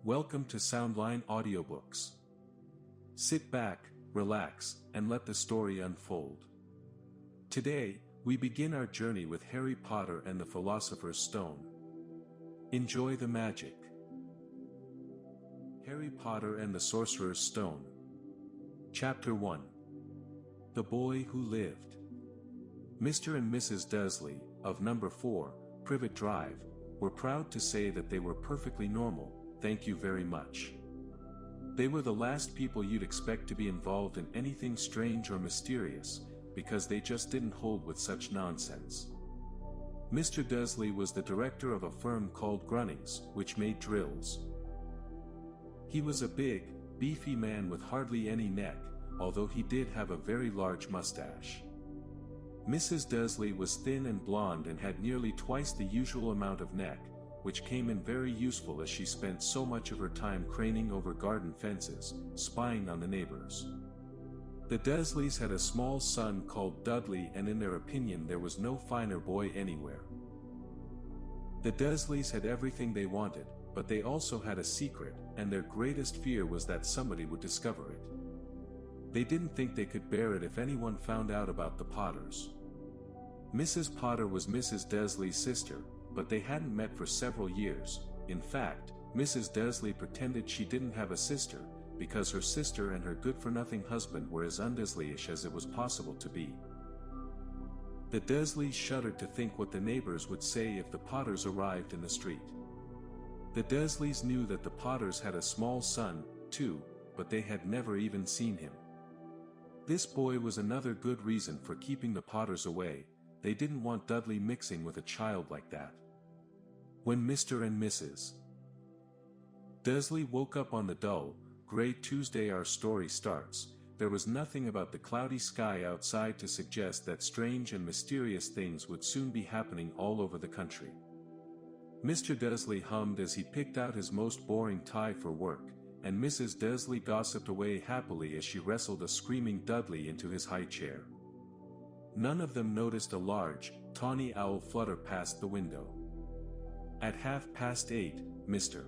Welcome to SoundLine Audiobooks. Sit back, relax, and let the story unfold. Today, we begin our journey with Harry Potter and the Philosopher's Stone. Enjoy the magic. Harry Potter and the Sorcerer's Stone. Chapter 1. The Boy Who Lived. Mr. and Mrs. Dursley, of number 4, Privet Drive, were proud to say that they were perfectly normal, thank you very much. They were the last people you'd expect to be involved in anything strange or mysterious, because they just didn't hold with such nonsense. Mr. Dursley was the director of a firm called Grunnings, which made drills. He was a big, beefy man with hardly any neck, although he did have a very large mustache. Mrs. Dursley was thin and blonde and had nearly twice the usual amount of neck, which came in very useful as she spent so much of her time craning over garden fences, spying on the neighbors. The Dursleys had a small son called Dudley, and in their opinion there was no finer boy anywhere. The Dursleys had everything they wanted, but they also had a secret, and their greatest fear was that somebody would discover it. They didn't think they could bear it if anyone found out about the Potters. Mrs. Potter was Mrs. Dursley's sister, but they hadn't met for several years. In fact, Mrs. Dursley pretended she didn't have a sister, because her sister and her good-for-nothing husband were as undursley-ish as it was possible to be. The Dursleys shuddered to think what the neighbors would say if the Potters arrived in the street. The Dursleys knew that the Potters had a small son, too, but they had never even seen him. This boy was another good reason for keeping the Potters away. They didn't want Dudley mixing with a child like that. When Mr. and Mrs. Dursley woke up on the dull, gray Tuesday our story starts, there was nothing about the cloudy sky outside to suggest that strange and mysterious things would soon be happening all over the country. Mr. Dursley hummed as he picked out his most boring tie for work, and Mrs. Dursley gossiped away happily as she wrestled a screaming Dudley into his high chair. None of them noticed a large, tawny owl flutter past the window. At 8:30, Mr.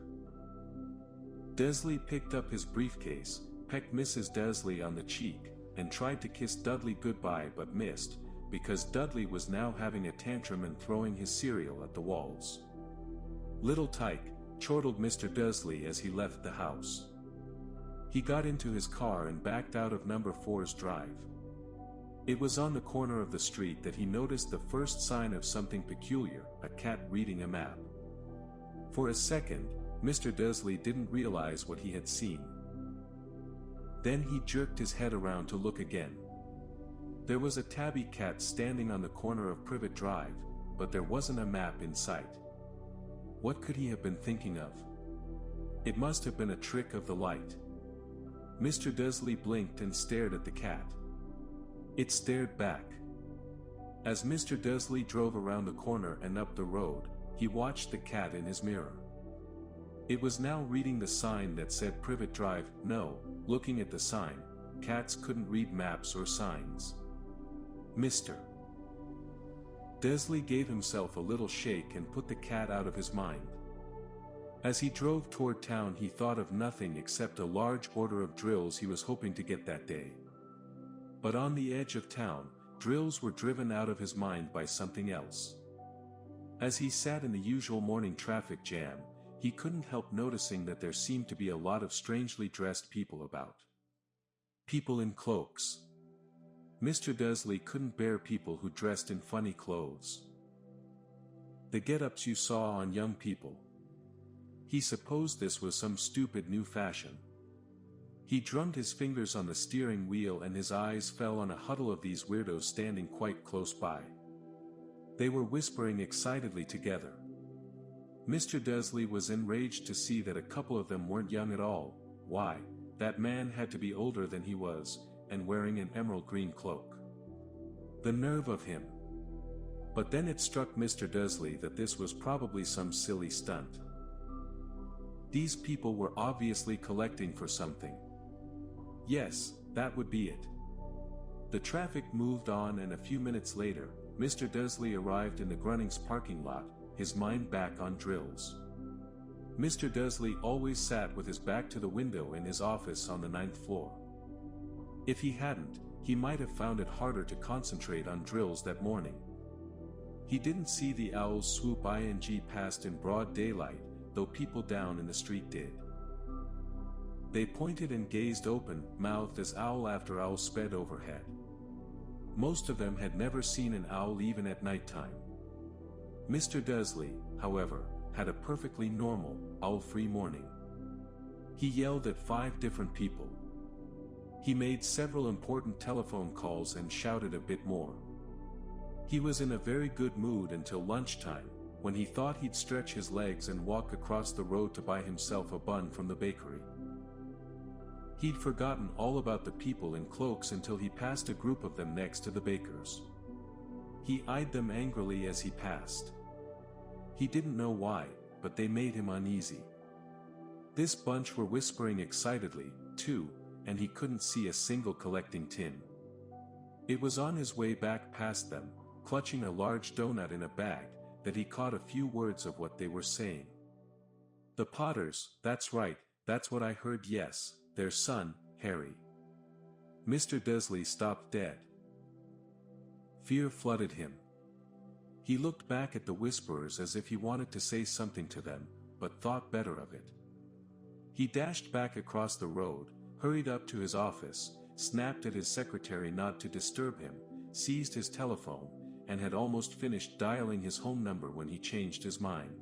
Dursley picked up his briefcase, pecked Mrs. Dursley on the cheek, and tried to kiss Dudley goodbye but missed, because Dudley was now having a tantrum and throwing his cereal at the walls. "Little tyke," chortled Mr. Dursley as he left the house. He got into his car and backed out of number 4's drive. It was on the corner of the street that he noticed the first sign of something peculiar, a cat reading a map. For a second, Mr. Dursley didn't realize what he had seen. Then he jerked his head around to look again. There was a tabby cat standing on the corner of Privet Drive, but there wasn't a map in sight. What could he have been thinking of? It must have been a trick of the light. Mr. Dursley blinked and stared at the cat. It stared back. As Mr. Dursley drove around the corner and up the road, he watched the cat in his mirror. It was now reading the sign that said Privet Drive. No, looking at the sign, cats couldn't read maps or signs. Mr. Dursley gave himself a little shake and put the cat out of his mind. As he drove toward town, he thought of nothing except a large order of drills he was hoping to get that day. But on the edge of town, drills were driven out of his mind by something else. As he sat in the usual morning traffic jam, he couldn't help noticing that there seemed to be a lot of strangely dressed people about. People in cloaks. Mr. Dursley couldn't bear people who dressed in funny clothes. The get-ups you saw on young people. He supposed this was some stupid new fashion. He drummed his fingers on the steering wheel and his eyes fell on a huddle of these weirdos standing quite close by. They were whispering excitedly together. Mr. Dursley was enraged to see that a couple of them weren't young at all. Why, that man had to be older than he was, and wearing an emerald green cloak. The nerve of him! But then it struck Mr. Dursley that this was probably some silly stunt. These people were obviously collecting for something. Yes, that would be it. The traffic moved on, and a few minutes later, Mr. Dursley arrived in the Grunnings parking lot, his mind back on drills. Mr. Dursley always sat with his back to the window in his office on the 9th floor. If he hadn't, he might have found it harder to concentrate on drills that morning. He didn't see the owls swoop past in broad daylight, though people down in the street did. They pointed and gazed open-mouthed as owl after owl sped overhead. Most of them had never seen an owl even at nighttime. Mr. Dursley, however, had a perfectly normal, owl-free morning. He yelled at 5 different people. He made several important telephone calls and shouted a bit more. He was in a very good mood until lunchtime, when he thought he'd stretch his legs and walk across the road to buy himself a bun from the bakery. He'd forgotten all about the people in cloaks until he passed a group of them next to the baker's. He eyed them angrily as he passed. He didn't know why, but they made him uneasy. This bunch were whispering excitedly, too, and he couldn't see a single collecting tin. It was on his way back past them, clutching a large donut in a bag, that he caught a few words of what they were saying. The Potters, that's right, that's what I heard, yes, their son, Harry. Mr. Dursley stopped dead. Fear flooded him. He looked back at the whisperers as if he wanted to say something to them, but thought better of it. He dashed back across the road, hurried up to his office, snapped at his secretary not to disturb him, seized his telephone, and had almost finished dialing his home number when he changed his mind.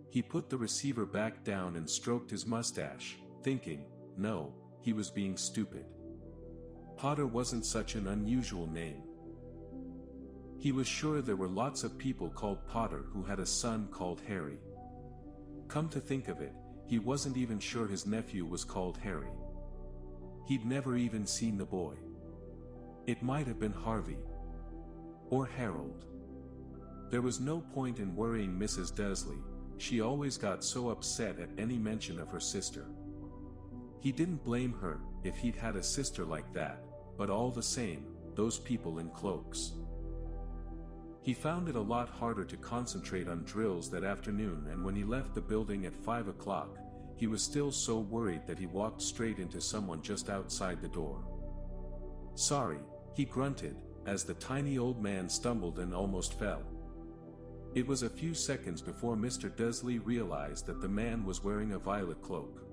He put the receiver back down and stroked his mustache, thinking, no, he was being stupid. Potter wasn't such an unusual name. He was sure there were lots of people called Potter who had a son called Harry. Come to think of it, he wasn't even sure his nephew was called Harry. He'd never even seen the boy. It might have been Harvey. Or Harold. There was no point in worrying Mrs. Dursley, she always got so upset at any mention of her sister. He didn't blame her, if he'd had a sister like that, but all the same, those people in cloaks. He found it a lot harder to concentrate on drills that afternoon, and when he left the building at 5 o'clock, he was still so worried that he walked straight into someone just outside the door. Sorry, he grunted, as the tiny old man stumbled and almost fell. It was a few seconds before Mr. Dursley realized that the man was wearing a violet cloak.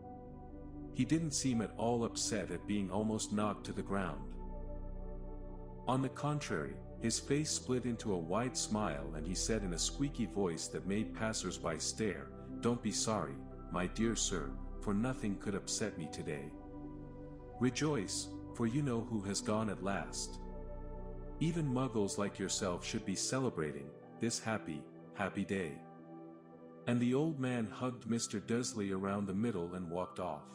He didn't seem at all upset at being almost knocked to the ground. On the contrary, his face split into a wide smile and he said in a squeaky voice that made passers-by stare, "Don't be sorry, my dear sir, for nothing could upset me today. Rejoice, for you know who has gone at last. Even muggles like yourself should be celebrating this happy, happy day." And the old man hugged Mr. Dursley around the middle and walked off.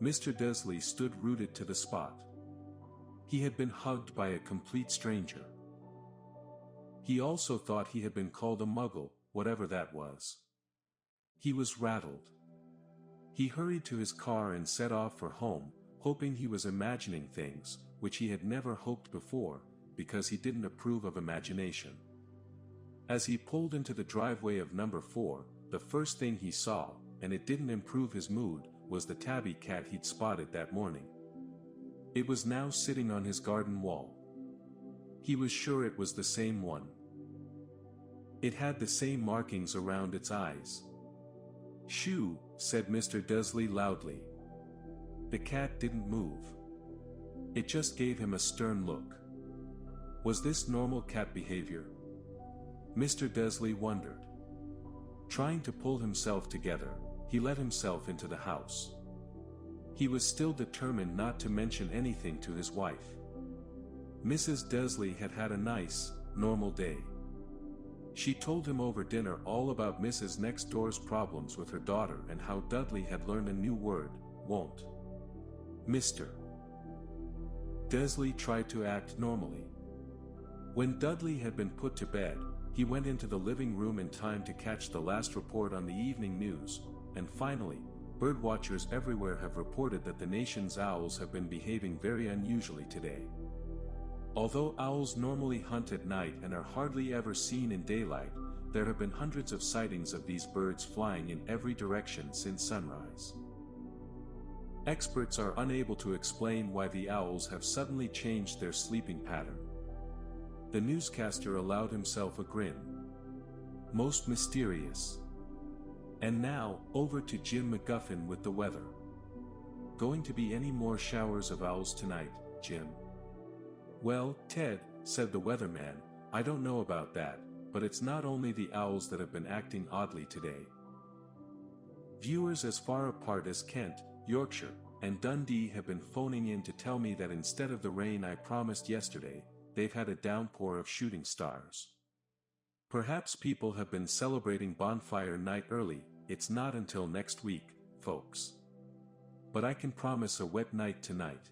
Mr. Dursley stood rooted to the spot. He had been hugged by a complete stranger. He also thought he had been called a muggle, whatever that was. He was rattled. He hurried to his car and set off for home, hoping he was imagining things, which he had never hoped before, because he didn't approve of imagination. As he pulled into the driveway of number 4, the first thing he saw, and it didn't improve his mood, was the tabby cat he'd spotted that morning. It was now sitting on his garden wall. He was sure it was the same one. It had the same markings around its eyes. "Shoo," said Mr. Dursley loudly. The cat didn't move. It just gave him a stern look. Was this normal cat behavior? Mr. Dursley wondered. Trying to pull himself together, he let himself into the house. He was still determined not to mention anything to his wife. Mrs. Dursley had had a nice, normal day. She told him over dinner all about Mrs. Next Door's problems with her daughter and how Dudley had learned a new word, won't. Mr. Dursley tried to act normally. When Dudley had been put to bed, he went into the living room in time to catch the last report on the evening news, and finally, birdwatchers everywhere have reported that the nation's owls have been behaving very unusually today. Although owls normally hunt at night and are hardly ever seen in daylight, there have been hundreds of sightings of these birds flying in every direction since sunrise. Experts are unable to explain why the owls have suddenly changed their sleeping pattern. The newscaster allowed himself a grin. Most mysterious. And now, over to Jim McGuffin with the weather. Going to be any more showers of owls tonight, Jim? Well, Ted, said the weatherman, I don't know about that, but it's not only the owls that have been acting oddly today. Viewers as far apart as Kent, Yorkshire, and Dundee have been phoning in to tell me that instead of the rain I promised yesterday, they've had a downpour of shooting stars. Perhaps people have been celebrating bonfire night early. It's not until next week, folks. But I can promise a wet night tonight.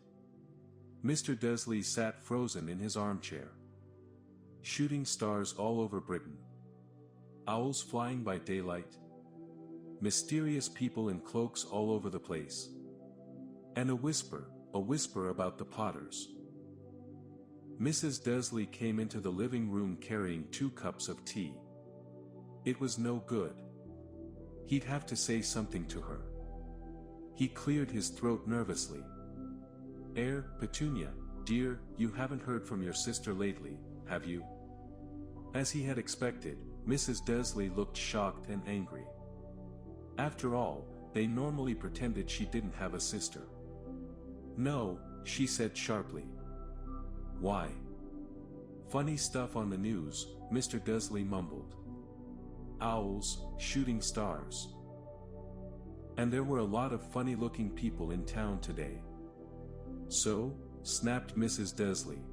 Mr. Dursley sat frozen in his armchair. Shooting stars all over Britain. Owls flying by daylight. Mysterious people in cloaks all over the place. And a whisper about the Potters. Mrs. Dursley came into the living room carrying 2 cups of tea. It was no good. He'd have to say something to her. He cleared his throat nervously. Petunia, dear, you haven't heard from your sister lately, have you? As he had expected, Mrs. Dursley looked shocked and angry. After all, they normally pretended she didn't have a sister. No, she said sharply. Why? Funny stuff on the news, Mr. Dursley mumbled. Owls, shooting stars. And there were a lot of funny-looking people in town today. So? Snapped Mrs. Dursley.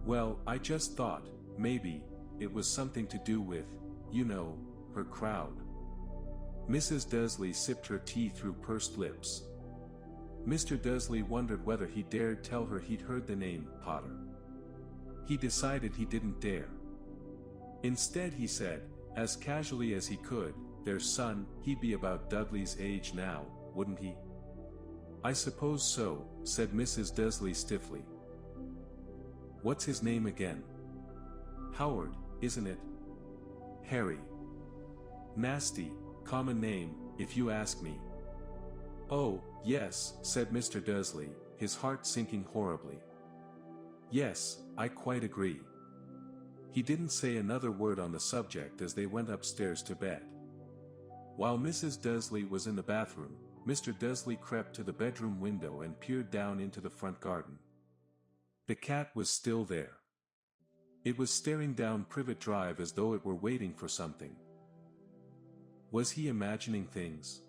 Well, I just thought, maybe, it was something to do with, you know, her crowd. Mrs. Dursley sipped her tea through pursed lips. Mr. Dursley wondered whether he dared tell her he'd heard the name Potter. He decided he didn't dare. Instead he said, as casually as he could, their son, he'd be about Dudley's age now, wouldn't he? I suppose so, said Mrs. Dursley stiffly. What's his name again? Howard, isn't it? Harry. Nasty, common name, if you ask me. Oh, yes, said Mr. Dursley, his heart sinking horribly. Yes, I quite agree. He didn't say another word on the subject as they went upstairs to bed. While Mrs. Dursley was in the bathroom, Mr. Dursley crept to the bedroom window and peered down into the front garden. The cat was still there. It was staring down Privet Drive as though it were waiting for something. Was he imagining things?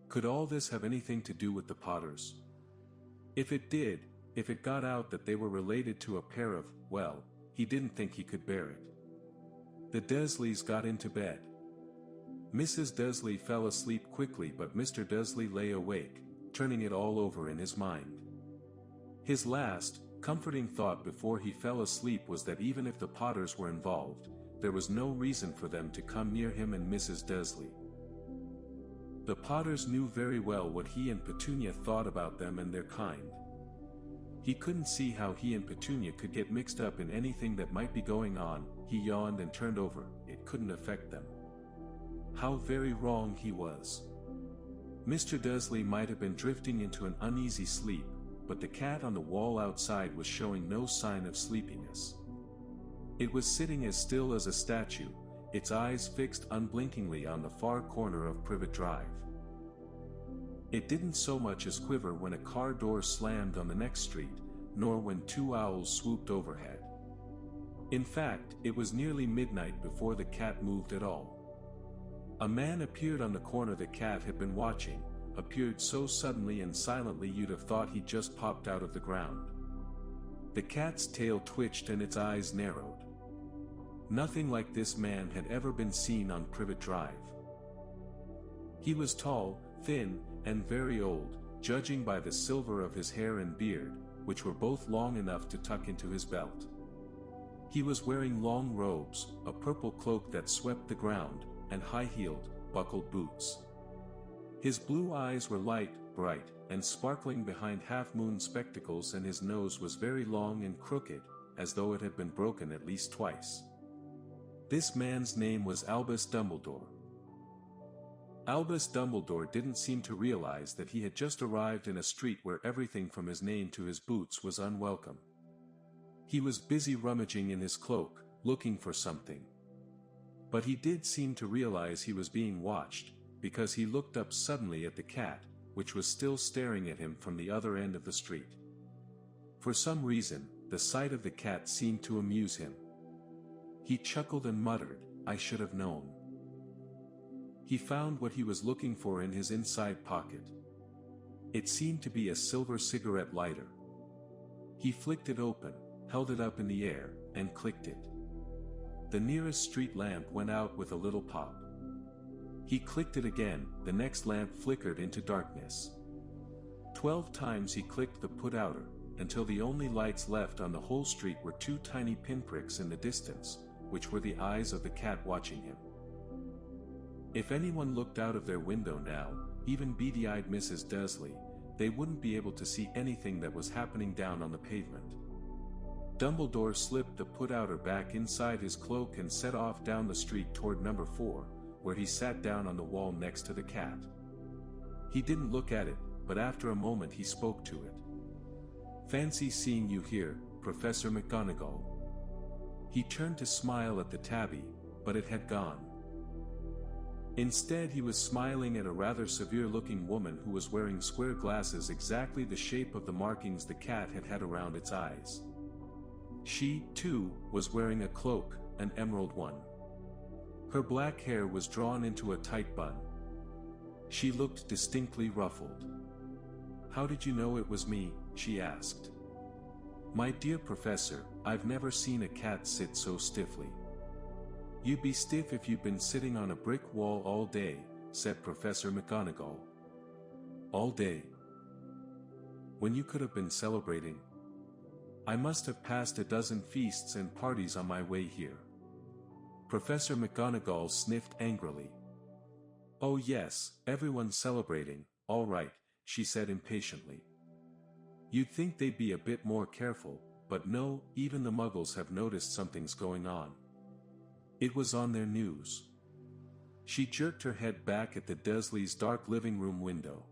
Could all this have anything to do with the Potters? If it did, if it got out that they were related to a pair of, well, he didn't think he could bear it. The Dursleys got into bed. Mrs. Dursley fell asleep quickly, but Mr. Dursley lay awake, turning it all over in his mind. His last, comforting thought before he fell asleep was that even if the Potters were involved, there was no reason for them to come near him and Mrs. Dursley. The Potters knew very well what he and Petunia thought about them and their kind. He couldn't see how he and Petunia could get mixed up in anything that might be going on. He yawned and turned over. It couldn't affect them. How very wrong he was. Mr. Dursley might have been drifting into an uneasy sleep, but the cat on the wall outside was showing no sign of sleepiness. It was sitting as still as a statue, its eyes fixed unblinkingly on the far corner of Privet Drive. It didn't so much as quiver when a car door slammed on the next street, nor when 2 owls swooped overhead. In fact, it was nearly midnight before the cat moved at all. A man appeared on the corner the cat had been watching, appeared so suddenly and silently you'd have thought he'd just popped out of the ground. The cat's tail twitched and its eyes narrowed. Nothing like this man had ever been seen on Privet Drive. He was tall, thin, and very old, judging by the silver of his hair and beard, which were both long enough to tuck into his belt. He was wearing long robes, a purple cloak that swept the ground, and high-heeled, buckled boots. His blue eyes were light, bright, and sparkling behind half-moon spectacles, and his nose was very long and crooked, as though it had been broken at least twice. This man's name was Albus Dumbledore. Albus Dumbledore didn't seem to realize that he had just arrived in a street where everything from his name to his boots was unwelcome. He was busy rummaging in his cloak, looking for something. But he did seem to realize he was being watched, because he looked up suddenly at the cat, which was still staring at him from the other end of the street. For some reason, the sight of the cat seemed to amuse him. He chuckled and muttered, "I should have known." He found what he was looking for in his inside pocket. It seemed to be a silver cigarette lighter. He flicked it open, held it up in the air, and clicked it. The nearest street lamp went out with a little pop. He clicked it again, the next lamp flickered into darkness. 12 times he clicked the put-outer, until the only lights left on the whole street were 2 tiny pinpricks in the distance, which were the eyes of the cat watching him. If anyone looked out of their window now, even beady-eyed Mrs. Dursley, they wouldn't be able to see anything that was happening down on the pavement. Dumbledore slipped the put-outer back inside his cloak and set off down the street toward number 4, where he sat down on the wall next to the cat. He didn't look at it, but after a moment he spoke to it. "Fancy seeing you here, Professor McGonagall." He turned to smile at the tabby, but it had gone. Instead he was smiling at a rather severe-looking woman who was wearing square glasses exactly the shape of the markings the cat had had around its eyes. She, too, was wearing a cloak, an emerald one. Her black hair was drawn into a tight bun. She looked distinctly ruffled. "How did you know it was me?" she asked. "My dear Professor, I've never seen a cat sit so stiffly." "You'd be stiff if you'd been sitting on a brick wall all day," said Professor McGonagall. "All day? When you could have been celebrating? I must have passed a dozen feasts and parties on my way here." Professor McGonagall sniffed angrily. "Oh yes, everyone's celebrating, all right," she said impatiently. "You'd think they'd be a bit more careful, but no, even the Muggles have noticed something's going on. It was on their news." She jerked her head back at the Dursleys' dark living room window.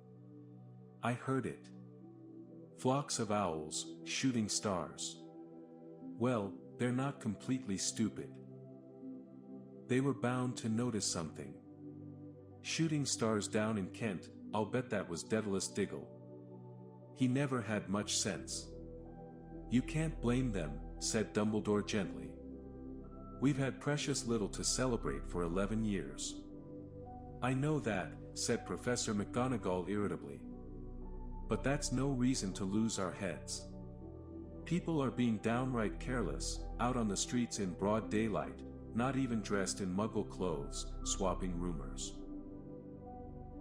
"I heard it. Flocks of owls, shooting stars. Well, they're not completely stupid. They were bound to notice something. Shooting stars down in Kent, I'll bet that was Daedalus Diggle. He never had much sense." "You can't blame them," said Dumbledore gently. "We've had precious little to celebrate for 11 years. "I know that," said Professor McGonagall irritably. "But that's no reason to lose our heads. People are being downright careless, out on the streets in broad daylight, not even dressed in Muggle clothes, swapping rumors."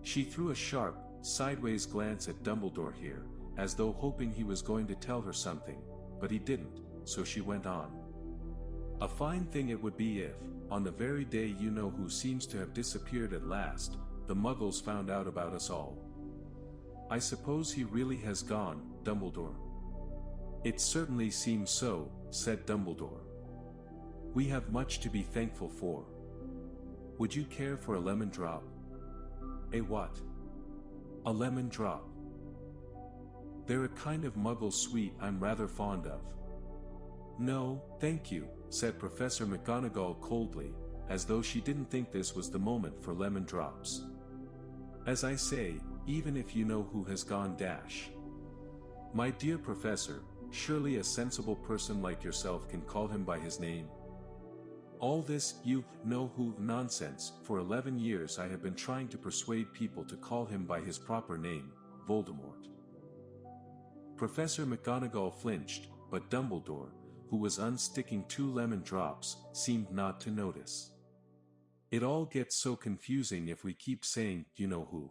She threw a sharp, sideways glance at Dumbledore here, as though hoping he was going to tell her something, but he didn't, so she went on. "A fine thing it would be if, on the very day you-know-who seems to have disappeared at last, the Muggles found out about us all." "I suppose he really has gone, Dumbledore?" "It certainly seems so," said Dumbledore. "We have much to be thankful for. Would you care for a lemon drop?" "A what?" "A lemon drop. They're a kind of Muggle sweet I'm rather fond of." "No, thank you," said Professor McGonagall coldly, as though she didn't think this was the moment for lemon drops. "As I say, even if you know who has gone dash. My dear Professor, surely a sensible person like yourself can call him by his name. All this you-know-who nonsense, for 11 years I have been trying to persuade people to call him by his proper name, Voldemort." Professor McGonagall flinched, but Dumbledore, who was unsticking 2 lemon drops, seemed not to notice. "It all gets so confusing if we keep saying you-know-who.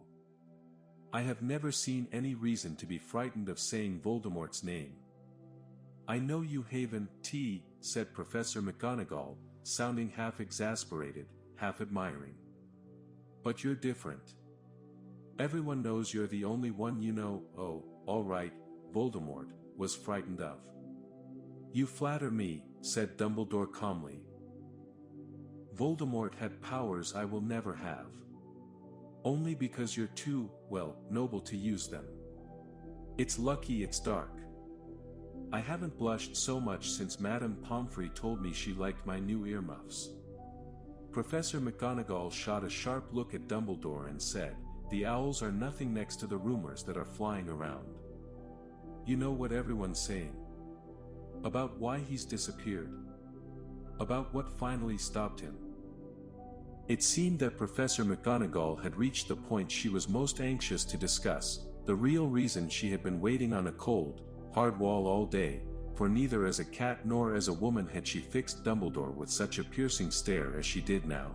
I have never seen any reason to be frightened of saying Voldemort's name." "I know you haven't," said Professor McGonagall, sounding half exasperated, half admiring. "But you're different. Everyone knows you're the only one you know." "Oh, all right," Voldemort was frightened of. "You flatter me," said Dumbledore calmly. Voldemort had powers I will never have. Only because you're too, well, noble to use them. It's lucky it's dark. I haven't blushed so much since Madame Pomfrey told me she liked my new earmuffs. Professor McGonagall shot a sharp look at Dumbledore and said, "The owls are nothing next to the rumors that are flying around. You know what everyone's saying? About why he's disappeared. About what finally stopped him." It seemed that Professor McGonagall had reached the point she was most anxious to discuss, the real reason she had been waiting on a cold, hard wall all day, for neither as a cat nor as a woman had she fixed Dumbledore with such a piercing stare as she did now.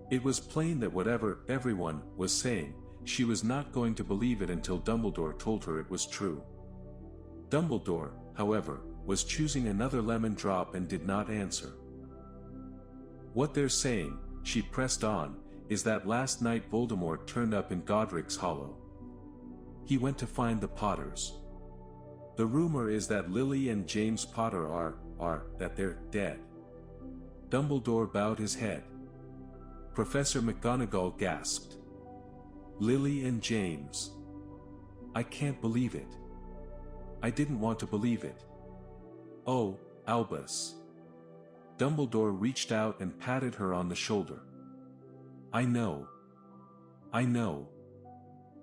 It was plain that whatever everyone was saying, she was not going to believe it until Dumbledore told her it was true. Dumbledore, however, was choosing another lemon drop and did not answer. "What they're saying," she pressed on, "is that last night Voldemort turned up in Godric's Hollow. He went to find the Potters. The rumor is that Lily and James Potter that they're dead." Dumbledore bowed his head. Professor McGonagall gasped. "Lily and James. I can't believe it. I didn't want to believe it. Oh, Albus." Dumbledore reached out and patted her on the shoulder. I know,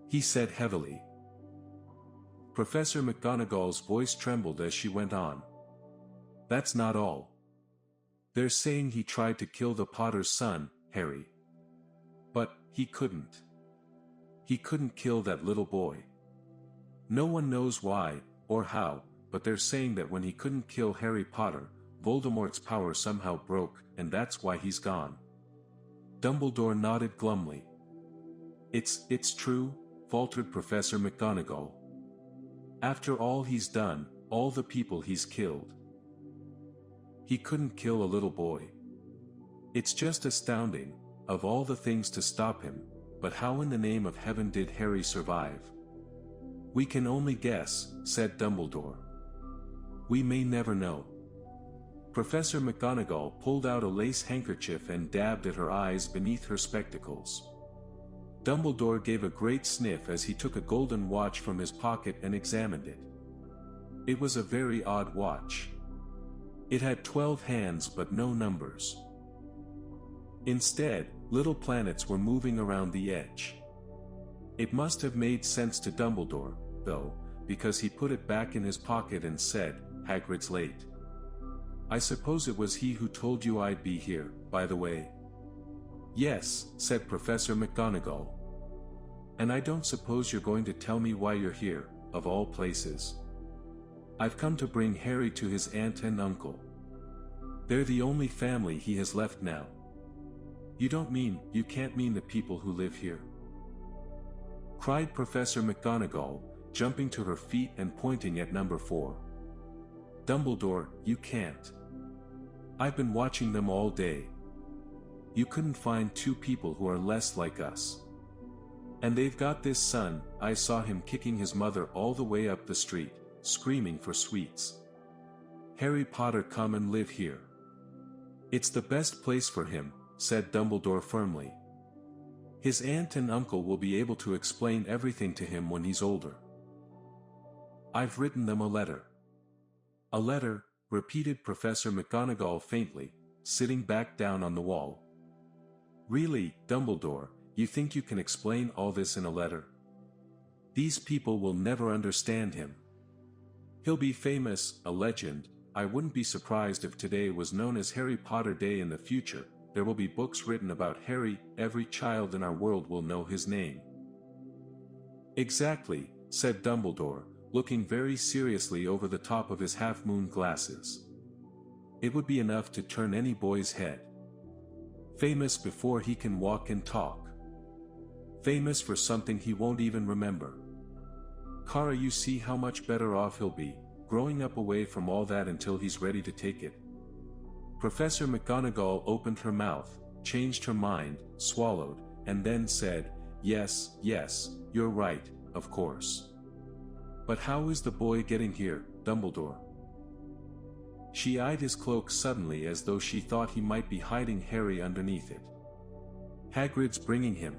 he said heavily. Professor McGonagall's voice trembled as she went on. "That's not all. They're saying he tried to kill the Potter's son, Harry. But he couldn't. He couldn't kill that little boy. No one knows why, or how, but they're saying that when he couldn't kill Harry Potter, Voldemort's power somehow broke, and that's why he's gone." Dumbledore nodded glumly. It's true," faltered Professor McGonagall. "After all he's done, all the people he's killed. He couldn't kill a little boy. It's just astounding, of all the things to stop him, but how in the name of heaven did Harry survive?" "We can only guess," said Dumbledore. "We may never know." Professor McGonagall pulled out a lace handkerchief and dabbed at her eyes beneath her spectacles. Dumbledore gave a great sniff as he took a golden watch from his pocket and examined it. It was a very odd watch. It had 12 hands but no numbers. Instead, little planets were moving around the edge. It must have made sense to Dumbledore, though, because he put it back in his pocket and said, "Hagrid's late. I suppose it was he who told you I'd be here, by the way." "Yes," said Professor McGonagall. "And I don't suppose you're going to tell me why you're here, of all places." "I've come to bring Harry to his aunt and uncle. They're the only family he has left now." You can't mean the people who live here?" cried Professor McGonagall, jumping to her feet and pointing at number 4. "Dumbledore, you can't. I've been watching them all day. You couldn't find two people who are less like us. And they've got this son, I saw him kicking his mother all the way up the street, screaming for sweets. Harry Potter come and live here. It's the best place for him," said Dumbledore firmly. "His aunt and uncle will be able to explain everything to him when he's older. I've written them a letter." "A letter," repeated Professor McGonagall faintly, sitting back down on the wall. "Really, Dumbledore, you think you can explain all this in a letter? These people will never understand him. He'll be famous, a legend. I wouldn't be surprised if today was known as Harry Potter Day in the future. There will be books written about Harry, every child in our world will know his name." "Exactly," said Dumbledore, looking very seriously over the top of his half-moon glasses. "It would be enough to turn any boy's head. Famous before he can walk and talk. Famous for something he won't even remember. Kara, you see how much better off he'll be, growing up away from all that until he's ready to take it." Professor McGonagall opened her mouth, changed her mind, swallowed, and then said, Yes, you're right, of course. But how is the boy getting here, Dumbledore?" She eyed his cloak suddenly as though she thought he might be hiding Harry underneath it. Hagrid's bringing him.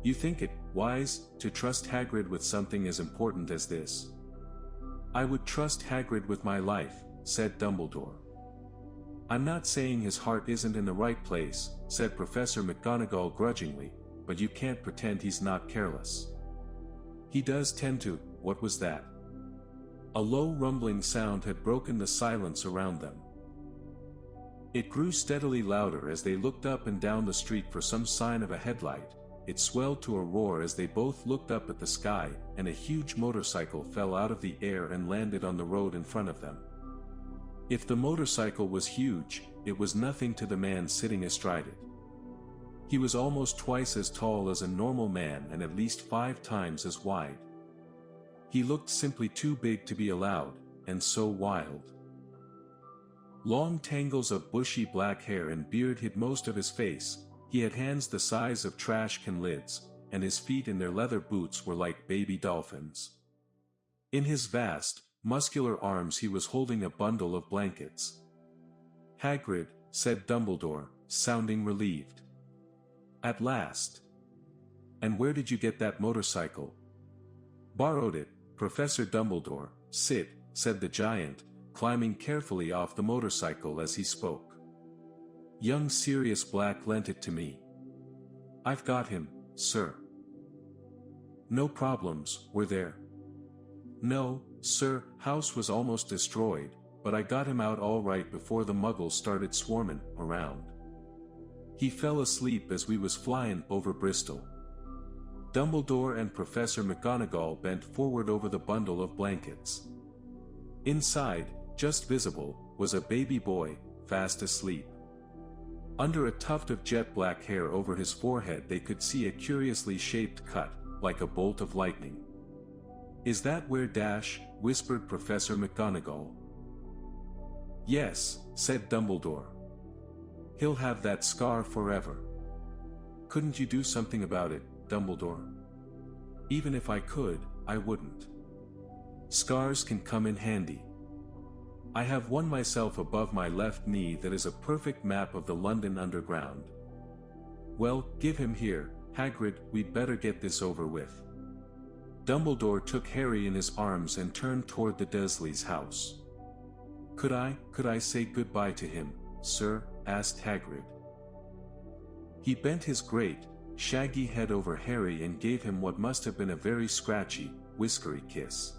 You think it wise to trust Hagrid with something as important as this? I would trust Hagrid with my life, said Dumbledore. I'm not saying his heart isn't in the right place, said Professor McGonagall grudgingly, but you can't pretend he's not careless. He does tend to. What was that? A low rumbling sound had broken the silence around them. It grew steadily louder as they looked up and down the street for some sign of a headlight. It swelled to a roar as they both looked up at the sky, and a huge motorcycle fell out of the air and landed on the road in front of them. If the motorcycle was huge, it was nothing to the man sitting astride it. He was almost twice as tall as a normal man and at least 5 times as wide. He looked simply too big to be allowed, and so wild. Long tangles of bushy black hair and beard hid most of his face. He had hands the size of trash can lids, and his feet in their leather boots were like baby dolphins. In his vast, muscular arms he was holding a bundle of blankets. Hagrid, said Dumbledore, sounding relieved. At last. And where did you get that motorcycle? Borrowed it, Professor Dumbledore. Sit, said the giant, climbing carefully off the motorcycle as he spoke. Young Sirius Black lent it to me. I've got him, sir. No problems, were there? No, sir, house was almost destroyed, but I got him out all right before the muggles started swarming around. He fell asleep as we was flying over Bristol. Dumbledore and Professor McGonagall bent forward over the bundle of blankets. Inside, just visible, was a baby boy, fast asleep. Under a tuft of jet-black hair over his forehead they could see a curiously shaped cut, like a bolt of lightning. Is that where Dash? Whispered Professor McGonagall. Yes, said Dumbledore. He'll have that scar forever. Couldn't you do something about it, Dumbledore? Even if I could, I wouldn't. Scars can come in handy. I have one myself above my left knee that is a perfect map of the London Underground. Well, give him here, Hagrid, we'd better get this over with. Dumbledore took Harry in his arms and turned toward the Dursleys' house. Could I say goodbye to him, sir? Asked Hagrid. He bent his great, shaggy head over Harry and gave him what must have been a very scratchy, whiskery kiss.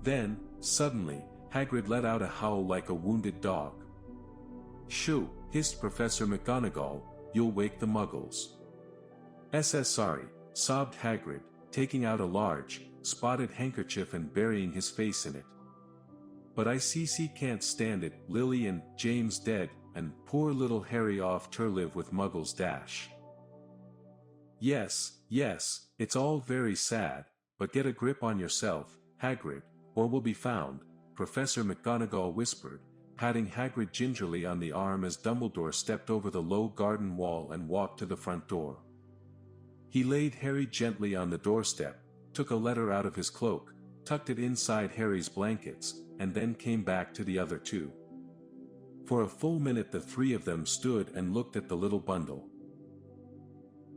Then, suddenly, Hagrid let out a howl like a wounded dog. Shoo, hissed Professor McGonagall, you'll wake the muggles. Sorry, sobbed Hagrid, taking out a large, spotted handkerchief and burying his face in it. But I can't stand it, Lily and James dead, and poor little Harry off to live with Muggles Dash. Yes, it's all very sad, but get a grip on yourself, Hagrid, or we'll be found, Professor McGonagall whispered, patting Hagrid gingerly on the arm as Dumbledore stepped over the low garden wall and walked to the front door. He laid Harry gently on the doorstep, took a letter out of his cloak, tucked it inside Harry's blankets, and then came back to the other two. For a full minute the three of them stood and looked at the little bundle.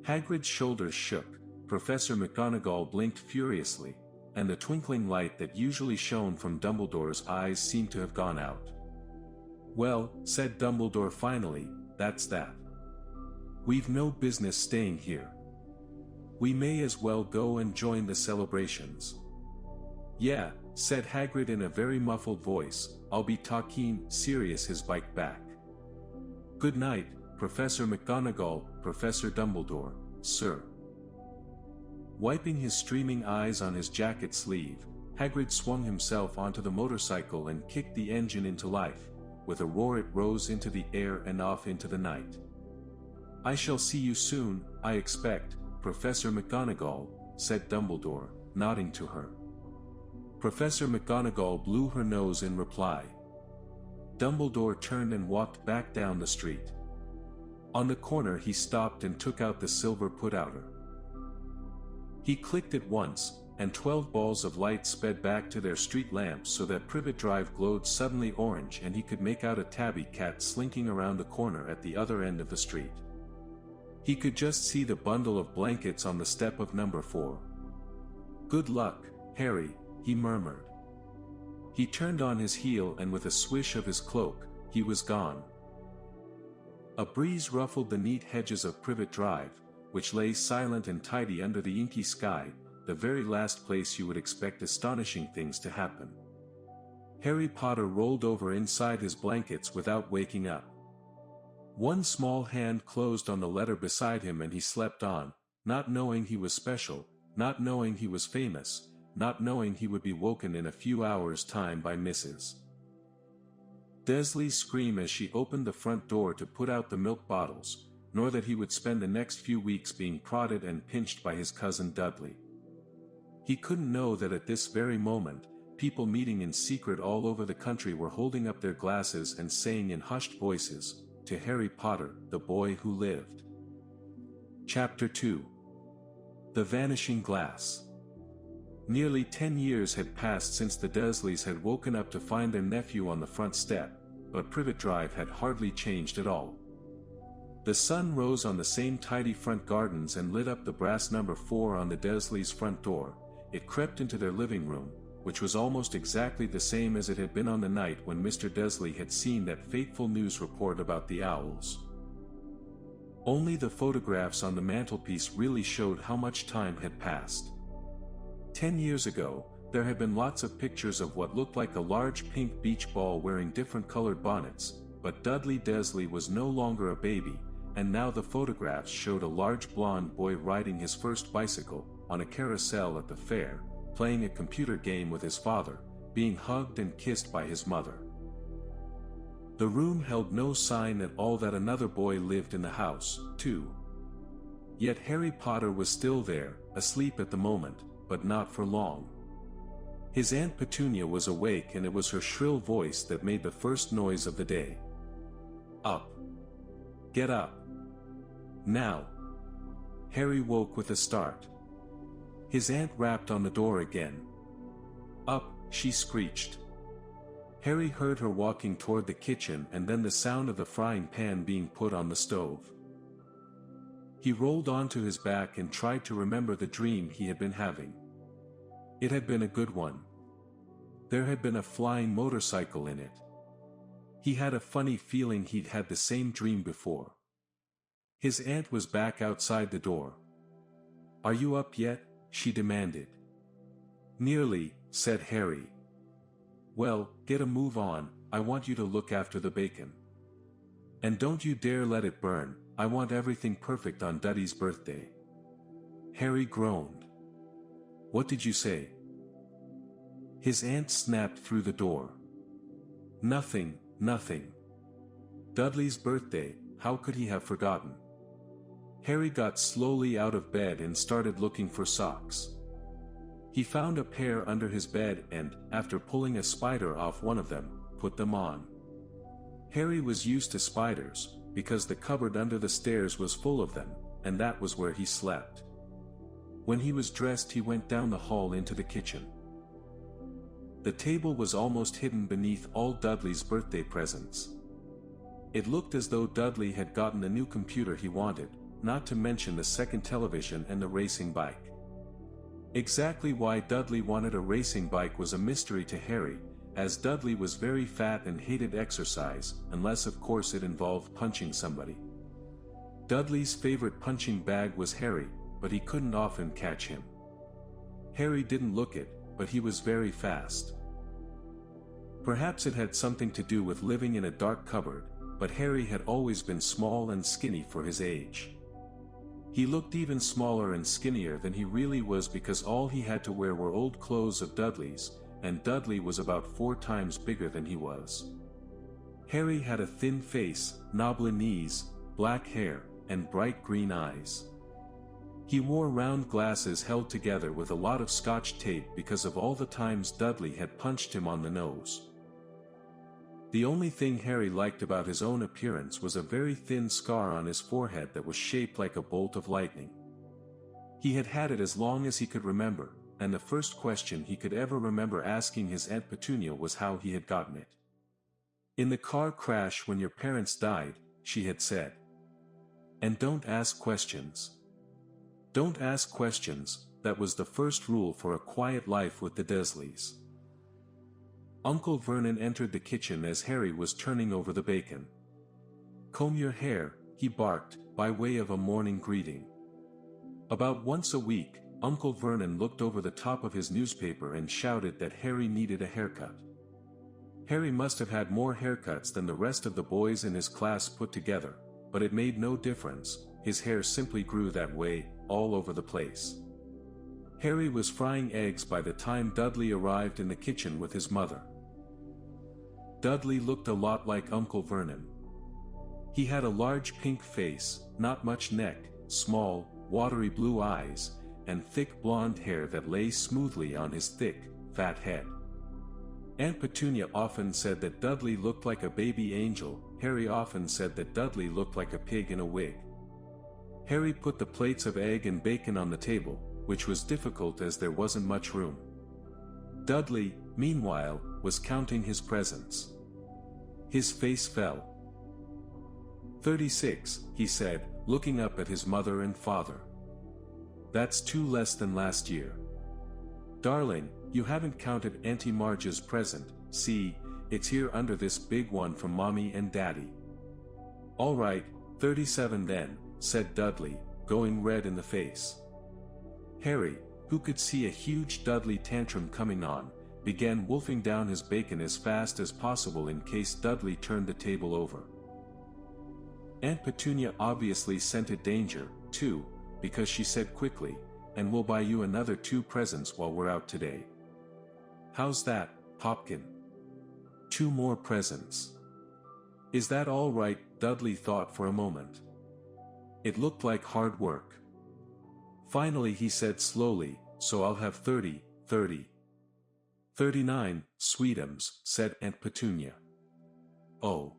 Hagrid's shoulders shook, Professor McGonagall blinked furiously, and the twinkling light that usually shone from Dumbledore's eyes seemed to have gone out. Well, said Dumbledore finally, that's that. We've no business staying here. We may as well go and join the celebrations. Yeah, said Hagrid in a very muffled voice, I'll be talking Sirius his bike back. Good night, Professor McGonagall, Professor Dumbledore, sir. Wiping his streaming eyes on his jacket sleeve, Hagrid swung himself onto the motorcycle and kicked the engine into life. With a roar it rose into the air and off into the night. I shall see you soon, I expect, Professor McGonagall, said Dumbledore, nodding to her. Professor McGonagall blew her nose in reply. Dumbledore turned and walked back down the street. On the corner he stopped and took out the silver put-outer. He clicked it once, and 12 balls of light sped back to their street lamps so that Privet Drive glowed suddenly orange and he could make out a tabby cat slinking around the corner at the other end of the street. He could just see the bundle of blankets on the step of number 4. "Good luck, Harry," he murmured. He turned on his heel and with a swish of his cloak, he was gone. A breeze ruffled the neat hedges of Privet Drive, which lay silent and tidy under the inky sky, the very last place you would expect astonishing things to happen. Harry Potter rolled over inside his blankets without waking up. One small hand closed on the letter beside him and he slept on, not knowing he was special, not knowing he was famous, not knowing he would be woken in a few hours' time by Mrs. Dursley's scream as she opened the front door to put out the milk bottles, nor that he would spend the next few weeks being prodded and pinched by his cousin Dudley. He couldn't know that at this very moment, people meeting in secret all over the country were holding up their glasses and saying in hushed voices, "To Harry Potter, the boy who lived." Chapter 2. The Vanishing Glass. Nearly 10 years had passed since the Dursleys had woken up to find their nephew on the front step, but Privet Drive had hardly changed at all. The sun rose on the same tidy front gardens and lit up the brass number 4 on the Dursleys' front door. It crept into their living room, which was almost exactly the same as it had been on the night when Mr. Dursley had seen that fateful news report about the owls. Only the photographs on the mantelpiece really showed how much time had passed. 10 years ago, there had been lots of pictures of what looked like a large pink beach ball wearing different colored bonnets, but Dudley Dursley was no longer a baby, and now the photographs showed a large blonde boy riding his first bicycle, on a carousel at the fair, playing a computer game with his father, being hugged and kissed by his mother. The room held no sign at all that another boy lived in the house, too. Yet Harry Potter was still there, asleep at the moment, but not for long. His Aunt Petunia was awake and it was her shrill voice that made the first noise of the day. "Up! Get up! Now!" Harry woke with a start. His aunt rapped on the door again. "Up!" she screeched. Harry heard her walking toward the kitchen and then the sound of the frying pan being put on the stove. He rolled onto his back and tried to remember the dream he had been having. It had been a good one. There had been a flying motorcycle in it. He had a funny feeling he'd had the same dream before. His aunt was back outside the door. "Are you up yet?" she demanded. "Nearly," said Harry. "Well, get a move on, I want you to look after the bacon. And don't you dare let it burn, I want everything perfect on Duddy's birthday." Harry groaned. "What did you say?" His aunt snapped through the door. "Nothing, nothing. Dudley's birthday, how could he have forgotten?" Harry got slowly out of bed and started looking for socks. He found a pair under his bed and, after pulling a spider off one of them, put them on. Harry was used to spiders, because the cupboard under the stairs was full of them, and that was where he slept. When he was dressed he went down the hall into the kitchen. The table was almost hidden beneath all Dudley's birthday presents. It looked as though Dudley had gotten the new computer he wanted, not to mention the second television and the racing bike. Exactly why Dudley wanted a racing bike was a mystery to Harry, as Dudley was very fat and hated exercise, unless of course it involved punching somebody. Dudley's favorite punching bag was Harry, but he couldn't often catch him. Harry didn't look it, but he was very fast. Perhaps it had something to do with living in a dark cupboard, but Harry had always been small and skinny for his age. He looked even smaller and skinnier than he really was because all he had to wear were old clothes of Dudley's, and Dudley was about 4 times bigger than he was. Harry had a thin face, knobbly knees, black hair, and bright green eyes. He wore round glasses held together with a lot of Scotch tape because of all the times Dudley had punched him on the nose. The only thing Harry liked about his own appearance was a very thin scar on his forehead that was shaped like a bolt of lightning. He had had it as long as he could remember, and the first question he could ever remember asking his Aunt Petunia was how he had gotten it. "In the car crash when your parents died," she had said. "And don't ask questions. Don't ask questions," that was the first rule for a quiet life with the Dursleys. Uncle Vernon entered the kitchen as Harry was turning over the bacon. "Comb your hair," he barked, by way of a morning greeting. About once a week, Uncle Vernon looked over the top of his newspaper and shouted that Harry needed a haircut. Harry must have had more haircuts than the rest of the boys in his class put together, but it made no difference, his hair simply grew that way, all over the place. Harry was frying eggs by the time Dudley arrived in the kitchen with his mother. Dudley looked a lot like Uncle Vernon. He had a large pink face, not much neck, small, watery blue eyes, and thick blonde hair that lay smoothly on his thick, fat head. Aunt Petunia often said that Dudley looked like a baby angel. Harry often said that Dudley looked like a pig in a wig. Harry put the plates of egg and bacon on the table, which was difficult as there wasn't much room. Dudley, meanwhile, was counting his presents. His face fell. 36, he said, looking up at his mother and father. "That's 2 less than last year. Darling, you haven't counted Auntie Marge's present. See, it's here under this big one from Mommy and Daddy." "All right, 37 then," said Dudley, going red in the face. Harry, who could see a huge Dudley tantrum coming on, began wolfing down his bacon as fast as possible in case Dudley turned the table over. Aunt Petunia obviously scented danger, too, because she said quickly, "And we'll buy you another 2 presents while we're out today. How's that, Hopkin? 2 more presents. Is that all right?" Dudley thought for a moment. It looked like hard work. Finally he said slowly, "So I'll have 30. 39, sweetums," said Aunt Petunia. "Oh."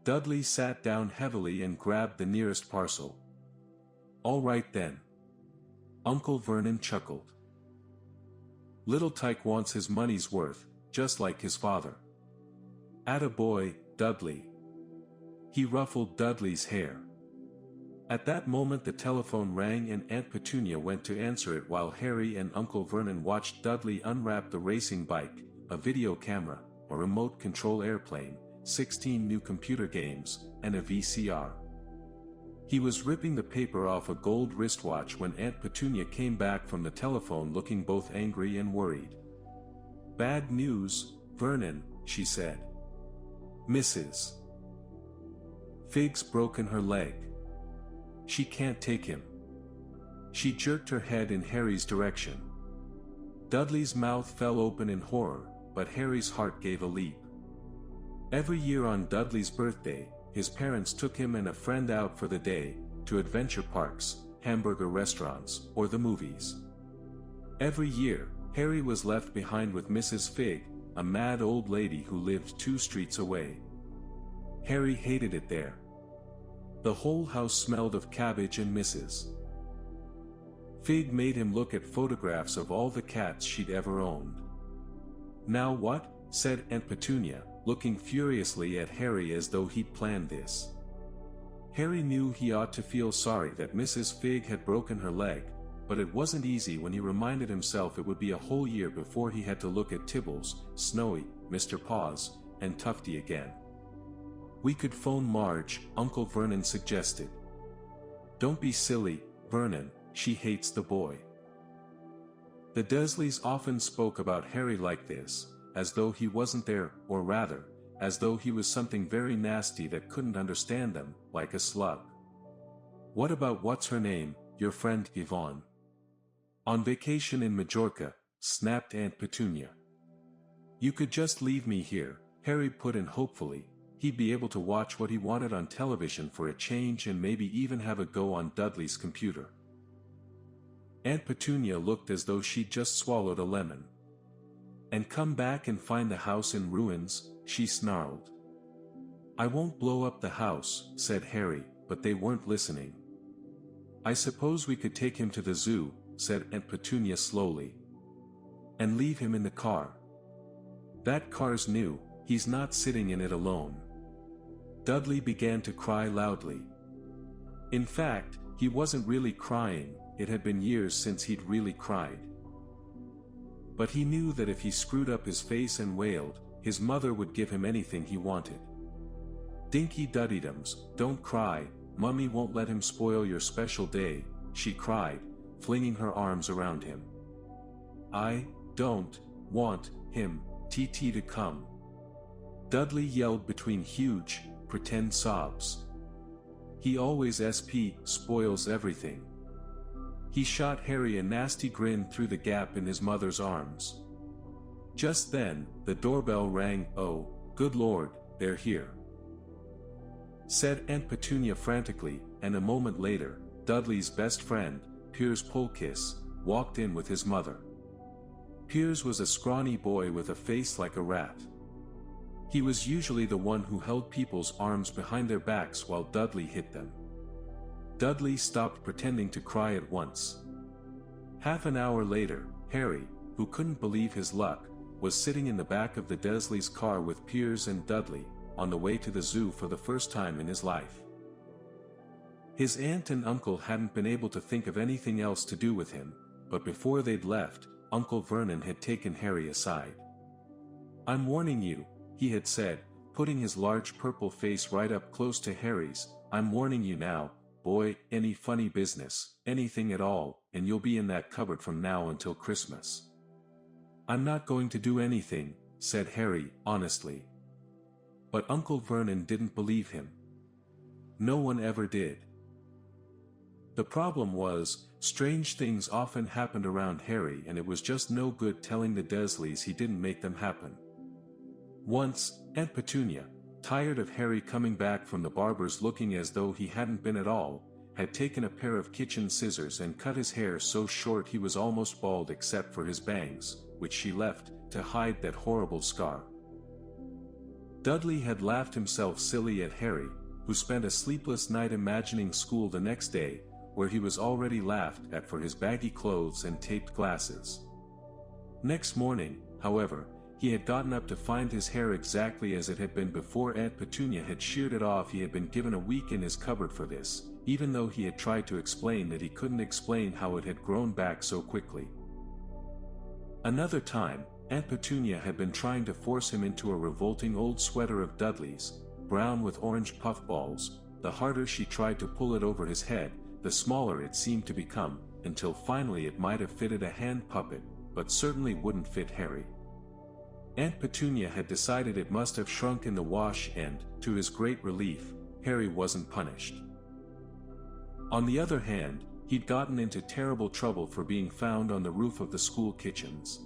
Dudley sat down heavily and grabbed the nearest parcel. "All right then." Uncle Vernon chuckled. "Little Tyke wants his money's worth, just like his father. Atta boy, Dudley." He ruffled Dudley's hair. At that moment the telephone rang and Aunt Petunia went to answer it while Harry and Uncle Vernon watched Dudley unwrap the racing bike, a video camera, a remote control airplane, 16 new computer games, and a VCR. He was ripping the paper off a gold wristwatch when Aunt Petunia came back from the telephone looking both angry and worried. "Bad news, Vernon," she said. "Mrs. Fig's broken her leg. She can't take him." She jerked her head in Harry's direction. Dudley's mouth fell open in horror, but Harry's heart gave a leap. Every year on Dudley's birthday, his parents took him and a friend out for the day, to adventure parks, hamburger restaurants, or the movies. Every year, Harry was left behind with Mrs. Fig, a mad old lady who lived 2 streets away. Harry hated it there. The whole house smelled of cabbage and Mrs. Fig made him look at photographs of all the cats she'd ever owned. "Now what?" said Aunt Petunia, looking furiously at Harry as though he'd planned this. Harry knew he ought to feel sorry that Mrs. Fig had broken her leg, but it wasn't easy when he reminded himself it would be a whole year before he had to look at Tibbles, Snowy, Mr. Paws, and Tufty again. "We could phone Marge," Uncle Vernon suggested. "Don't be silly, Vernon, she hates the boy." The Dursleys often spoke about Harry like this, as though he wasn't there, or rather, as though he was something very nasty that couldn't understand them, like a slug. "What about what's-her-name, your friend Yvonne?" "On vacation in Majorca," snapped Aunt Petunia. "You could just leave me here," Harry put in hopefully. He'd be able to watch what he wanted on television for a change and maybe even have a go on Dudley's computer. Aunt Petunia looked as though she'd just swallowed a lemon. "And come back and find the house in ruins," she snarled. "I won't blow up the house," said Harry, but they weren't listening. "I suppose we could take him to the zoo," said Aunt Petunia slowly. "And leave him in the car. That car's new, he's not sitting in it alone." Dudley began to cry loudly. In fact, he wasn't really crying, it had been years since he'd really cried. But he knew that if he screwed up his face and wailed, his mother would give him anything he wanted. "Dinky Duddydums, don't cry, Mummy won't let him spoil your special day," she cried, flinging her arms around him. "I don't want him, TT, to come," Dudley yelled between huge, pretend sobs. "He always spoils everything." He shot Harry a nasty grin through the gap in his mother's arms. Just then, the doorbell rang. "Oh, good Lord, they're here," said Aunt Petunia frantically, and a moment later, Dudley's best friend, Piers Polkiss, walked in with his mother. Piers was a scrawny boy with a face like a rat. He was usually the one who held people's arms behind their backs while Dudley hit them. Dudley stopped pretending to cry at once. Half an hour later, Harry, who couldn't believe his luck, was sitting in the back of the Dursleys' car with Piers and Dudley, on the way to the zoo for the first time in his life. His aunt and uncle hadn't been able to think of anything else to do with him, but before they'd left, Uncle Vernon had taken Harry aside. "I'm warning you," he had said, putting his large purple face right up close to Harry's. "I'm warning you now, boy, any funny business, anything at all, and you'll be in that cupboard from now until Christmas." "I'm not going to do anything," said Harry, honestly. But Uncle Vernon didn't believe him. No one ever did. The problem was, strange things often happened around Harry, and it was just no good telling the Dursleys he didn't make them happen. Once, Aunt Petunia, tired of Harry coming back from the barber's looking as though he hadn't been at all, had taken a pair of kitchen scissors and cut his hair so short he was almost bald except for his bangs, which she left to hide that horrible scar. Dudley had laughed himself silly at Harry, who spent a sleepless night imagining school the next day, where he was already laughed at for his baggy clothes and taped glasses. Next morning, however, he had gotten up to find his hair exactly as it had been before Aunt Petunia had sheared it off. He had been given a week in his cupboard for this, even though he had tried to explain that he couldn't explain how it had grown back so quickly. Another time, Aunt Petunia had been trying to force him into a revolting old sweater of Dudley's, brown with orange puffballs. The harder she tried to pull it over his head, the smaller it seemed to become, until finally it might have fitted a hand puppet, but certainly wouldn't fit Harry. Aunt Petunia had decided it must have shrunk in the wash and, to his great relief, Harry wasn't punished. On the other hand, he'd gotten into terrible trouble for being found on the roof of the school kitchens.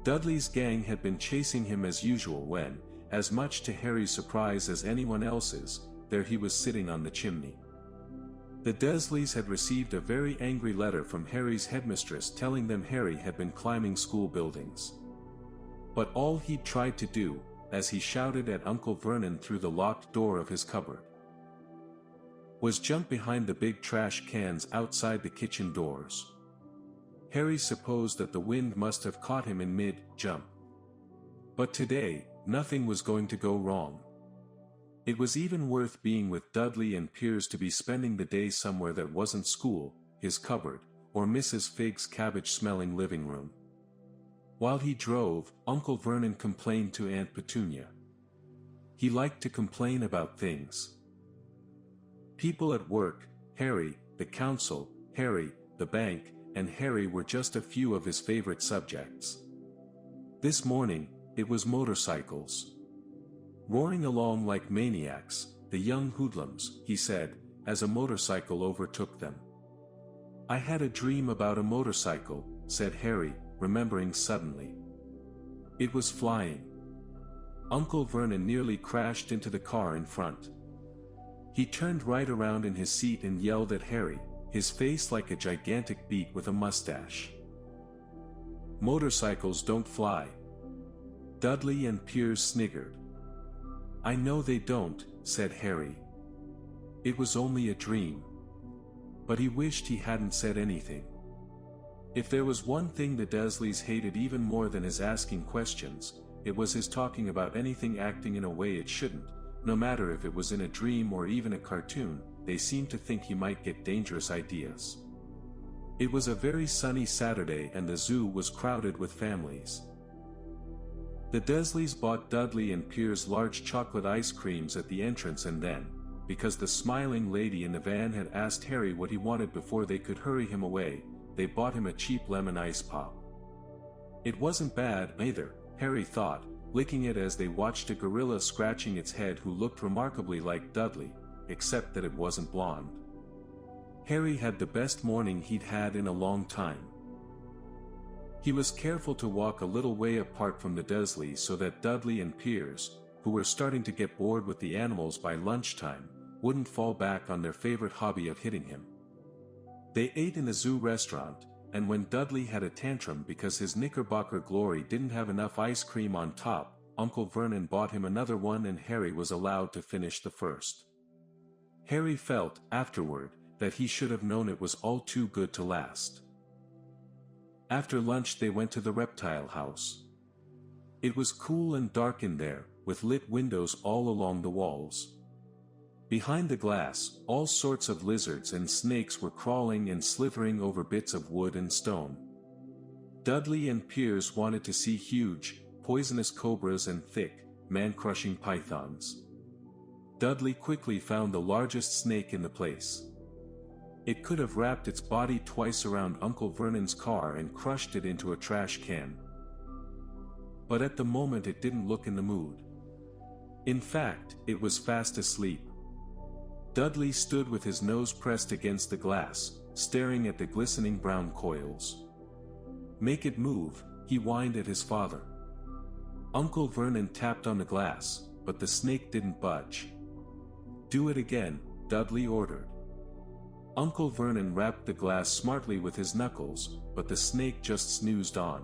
Dudley's gang had been chasing him as usual when, as much to Harry's surprise as anyone else's, there he was sitting on the chimney. The Dursleys had received a very angry letter from Harry's headmistress telling them Harry had been climbing school buildings. But all he'd tried to do, as he shouted at Uncle Vernon through the locked door of his cupboard, was jump behind the big trash cans outside the kitchen doors. Harry supposed that the wind must have caught him in mid-jump. But today, nothing was going to go wrong. It was even worth being with Dudley and Piers to be spending the day somewhere that wasn't school, his cupboard, or Mrs. Figg's cabbage-smelling living room. While he drove, Uncle Vernon complained to Aunt Petunia. He liked to complain about things. People at work, Harry, the council, Harry, the bank, and Harry were just a few of his favorite subjects. This morning, it was motorcycles. Roaring along like maniacs, the young hoodlums, he said, as a motorcycle overtook them. "I had a dream about a motorcycle," said Harry, remembering suddenly. It was flying. Uncle Vernon nearly crashed into the car in front. He turned right around in his seat and yelled at Harry, his face like a gigantic beet with a mustache. "Motorcycles don't fly." Dudley and Piers sniggered. "I know they don't," said Harry. It was only a dream. But he wished he hadn't said anything. If there was one thing the Dursleys hated even more than his asking questions, it was his talking about anything acting in a way it shouldn't, no matter if it was in a dream or even a cartoon. They seemed to think he might get dangerous ideas. It was a very sunny Saturday and the zoo was crowded with families. The Dursleys bought Dudley and Piers large chocolate ice creams at the entrance, and then, because the smiling lady in the van had asked Harry what he wanted before they could hurry him away, they bought him a cheap lemon ice pop. It wasn't bad either, Harry thought, licking it as they watched a gorilla scratching its head who looked remarkably like Dudley, except that it wasn't blonde. Harry had the best morning he'd had in a long time. He was careful to walk a little way apart from the Dursleys so that Dudley and Piers, who were starting to get bored with the animals by lunchtime, wouldn't fall back on their favorite hobby of hitting him. They ate in the zoo restaurant, and when Dudley had a tantrum because his Knickerbocker Glory didn't have enough ice cream on top, Uncle Vernon bought him another one and Harry was allowed to finish the first. Harry felt, afterward, that he should have known it was all too good to last. After lunch they went to the reptile house. It was cool and dark in there, with lit windows all along the walls. Behind the glass, all sorts of lizards and snakes were crawling and slithering over bits of wood and stone. Dudley and Piers wanted to see huge, poisonous cobras and thick, man-crushing pythons. Dudley quickly found the largest snake in the place. It could have wrapped its body twice around Uncle Vernon's car and crushed it into a trash can. But at the moment it didn't look in the mood. In fact, it was fast asleep. Dudley stood with his nose pressed against the glass, staring at the glistening brown coils. "Make it move," he whined at his father. Uncle Vernon tapped on the glass, but the snake didn't budge. "Do it again," Dudley ordered. Uncle Vernon rapped the glass smartly with his knuckles, but the snake just snoozed on.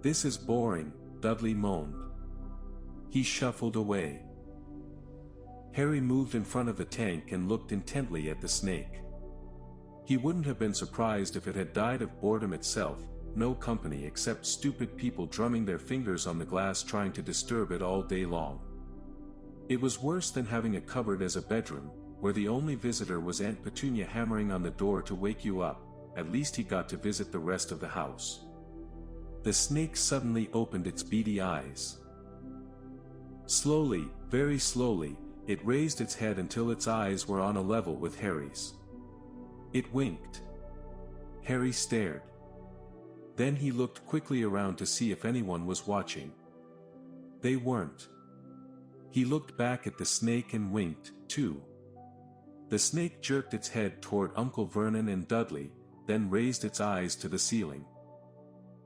"This is boring," Dudley moaned. He shuffled away. Harry moved in front of the tank and looked intently at the snake. He wouldn't have been surprised if it had died of boredom itself, no company except stupid people drumming their fingers on the glass trying to disturb it all day long. It was worse than having a cupboard as a bedroom, where the only visitor was Aunt Petunia hammering on the door to wake you up. At least he got to visit the rest of the house. The snake suddenly opened its beady eyes. Slowly, very slowly, it raised its head until its eyes were on a level with Harry's. It winked. Harry stared. Then he looked quickly around to see if anyone was watching. They weren't. He looked back at the snake and winked, too. The snake jerked its head toward Uncle Vernon and Dudley, then raised its eyes to the ceiling.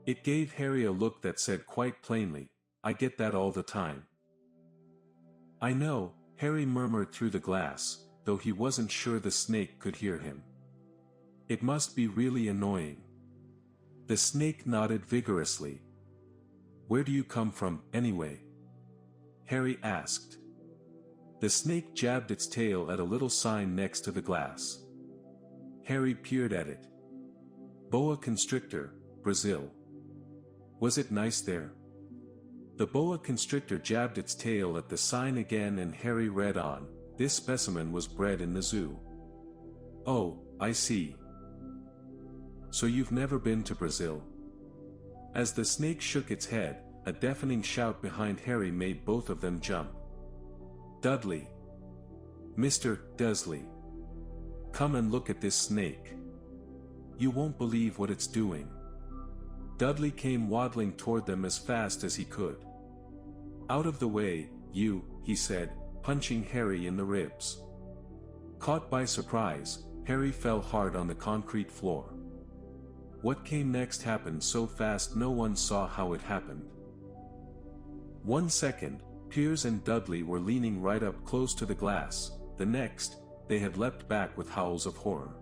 It gave Harry a look that said quite plainly, "I get that all the time." "I know," Harry murmured through the glass, though he wasn't sure the snake could hear him. "It must be really annoying." The snake nodded vigorously. "Where do you come from, anyway?" Harry asked. The snake jabbed its tail at a little sign next to the glass. Harry peered at it. "Boa constrictor, Brazil." "Was it nice there?" The boa constrictor jabbed its tail at the sign again and Harry read on, "This specimen was bred in the zoo." "Oh, I see. So you've never been to Brazil?" As the snake shook its head, a deafening shout behind Harry made both of them jump. "Dudley! Mr. Dursley! Come and look at this snake. You won't believe what it's doing." Dudley came waddling toward them as fast as he could. "Out of the way, you," he said, punching Harry in the ribs. Caught by surprise, Harry fell hard on the concrete floor. What came next happened so fast no one saw how it happened. 1 second, Piers and Dudley were leaning right up close to the glass, the next, they had leapt back with howls of horror.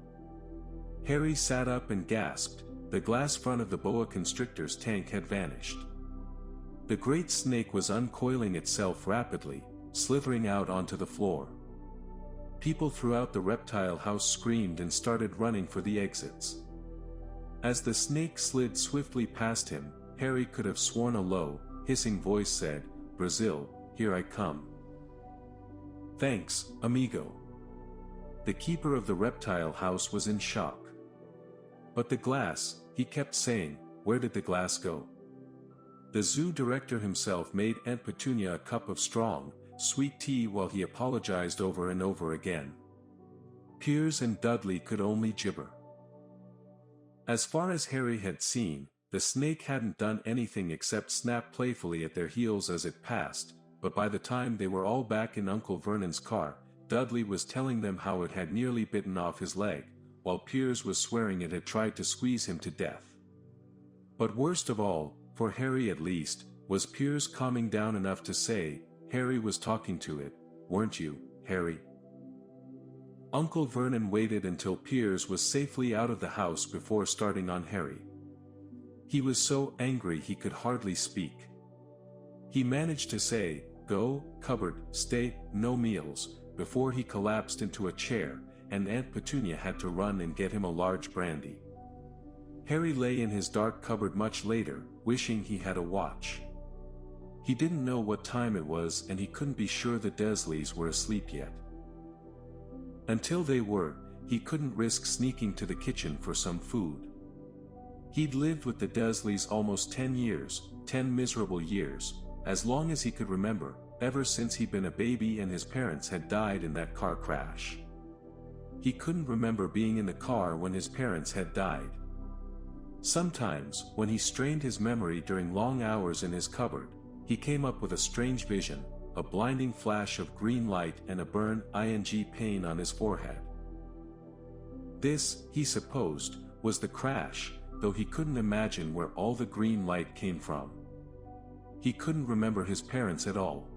Harry sat up and gasped. The glass front of the boa constrictor's tank had vanished. The great snake was uncoiling itself rapidly, slithering out onto the floor. People throughout the reptile house screamed and started running for the exits. As the snake slid swiftly past him, Harry could have sworn a low, hissing voice said, "Brazil, here I come." "Thanks, amigo." The keeper of the reptile house was in shock. "But the glass," he kept saying, "where did the glass go?" The zoo director himself made Aunt Petunia a cup of strong, sweet tea while he apologized over and over again. Piers and Dudley could only gibber. As far as Harry had seen, the snake hadn't done anything except snap playfully at their heels as it passed, but by the time they were all back in Uncle Vernon's car, Dudley was telling them how it had nearly bitten off his leg, while Piers was swearing it had tried to squeeze him to death. But worst of all, for Harry at least, was Piers calming down enough to say, "Harry was talking to it, weren't you, Harry?" Uncle Vernon waited until Piers was safely out of the house before starting on Harry. He was so angry he could hardly speak. He managed to say, "Go, cupboard, stay, no meals," before he collapsed into a chair, and Aunt Petunia had to run and get him a large brandy. Harry lay in his dark cupboard much later, wishing he had a watch. He didn't know what time it was and he couldn't be sure the Dursleys were asleep yet. Until they were, he couldn't risk sneaking to the kitchen for some food. He'd lived with the Dursleys almost 10 years, 10 miserable years, as long as he could remember, ever since he'd been a baby and his parents had died in that car crash. He couldn't remember being in the car when his parents had died. Sometimes, when he strained his memory during long hours in his cupboard, he came up with a strange vision, a blinding flash of green light and a burn ing pain on his forehead. This, he supposed, was the crash, though he couldn't imagine where all the green light came from. He couldn't remember his parents at all.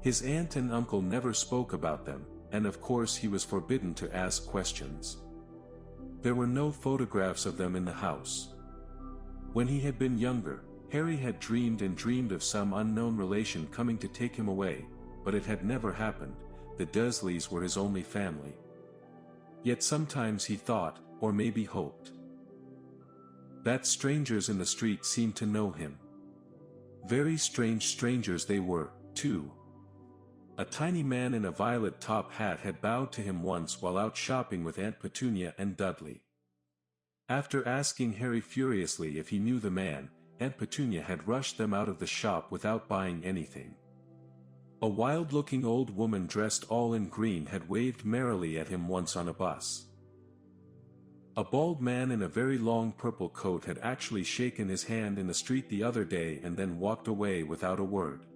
His aunt and uncle never spoke about them, and of course he was forbidden to ask questions. There were no photographs of them in the house. When he had been younger, Harry had dreamed and dreamed of some unknown relation coming to take him away, but it had never happened. The Dursleys were his only family. Yet sometimes he thought, or maybe hoped, that strangers in the street seemed to know him. Very strange strangers they were, too. A tiny man in a violet top hat had bowed to him once while out shopping with Aunt Petunia and Dudley. After asking Harry furiously if he knew the man, Aunt Petunia had rushed them out of the shop without buying anything. A wild-looking old woman dressed all in green had waved merrily at him once on a bus. A bald man in a very long purple coat had actually shaken his hand in the street the other day and then walked away without a word.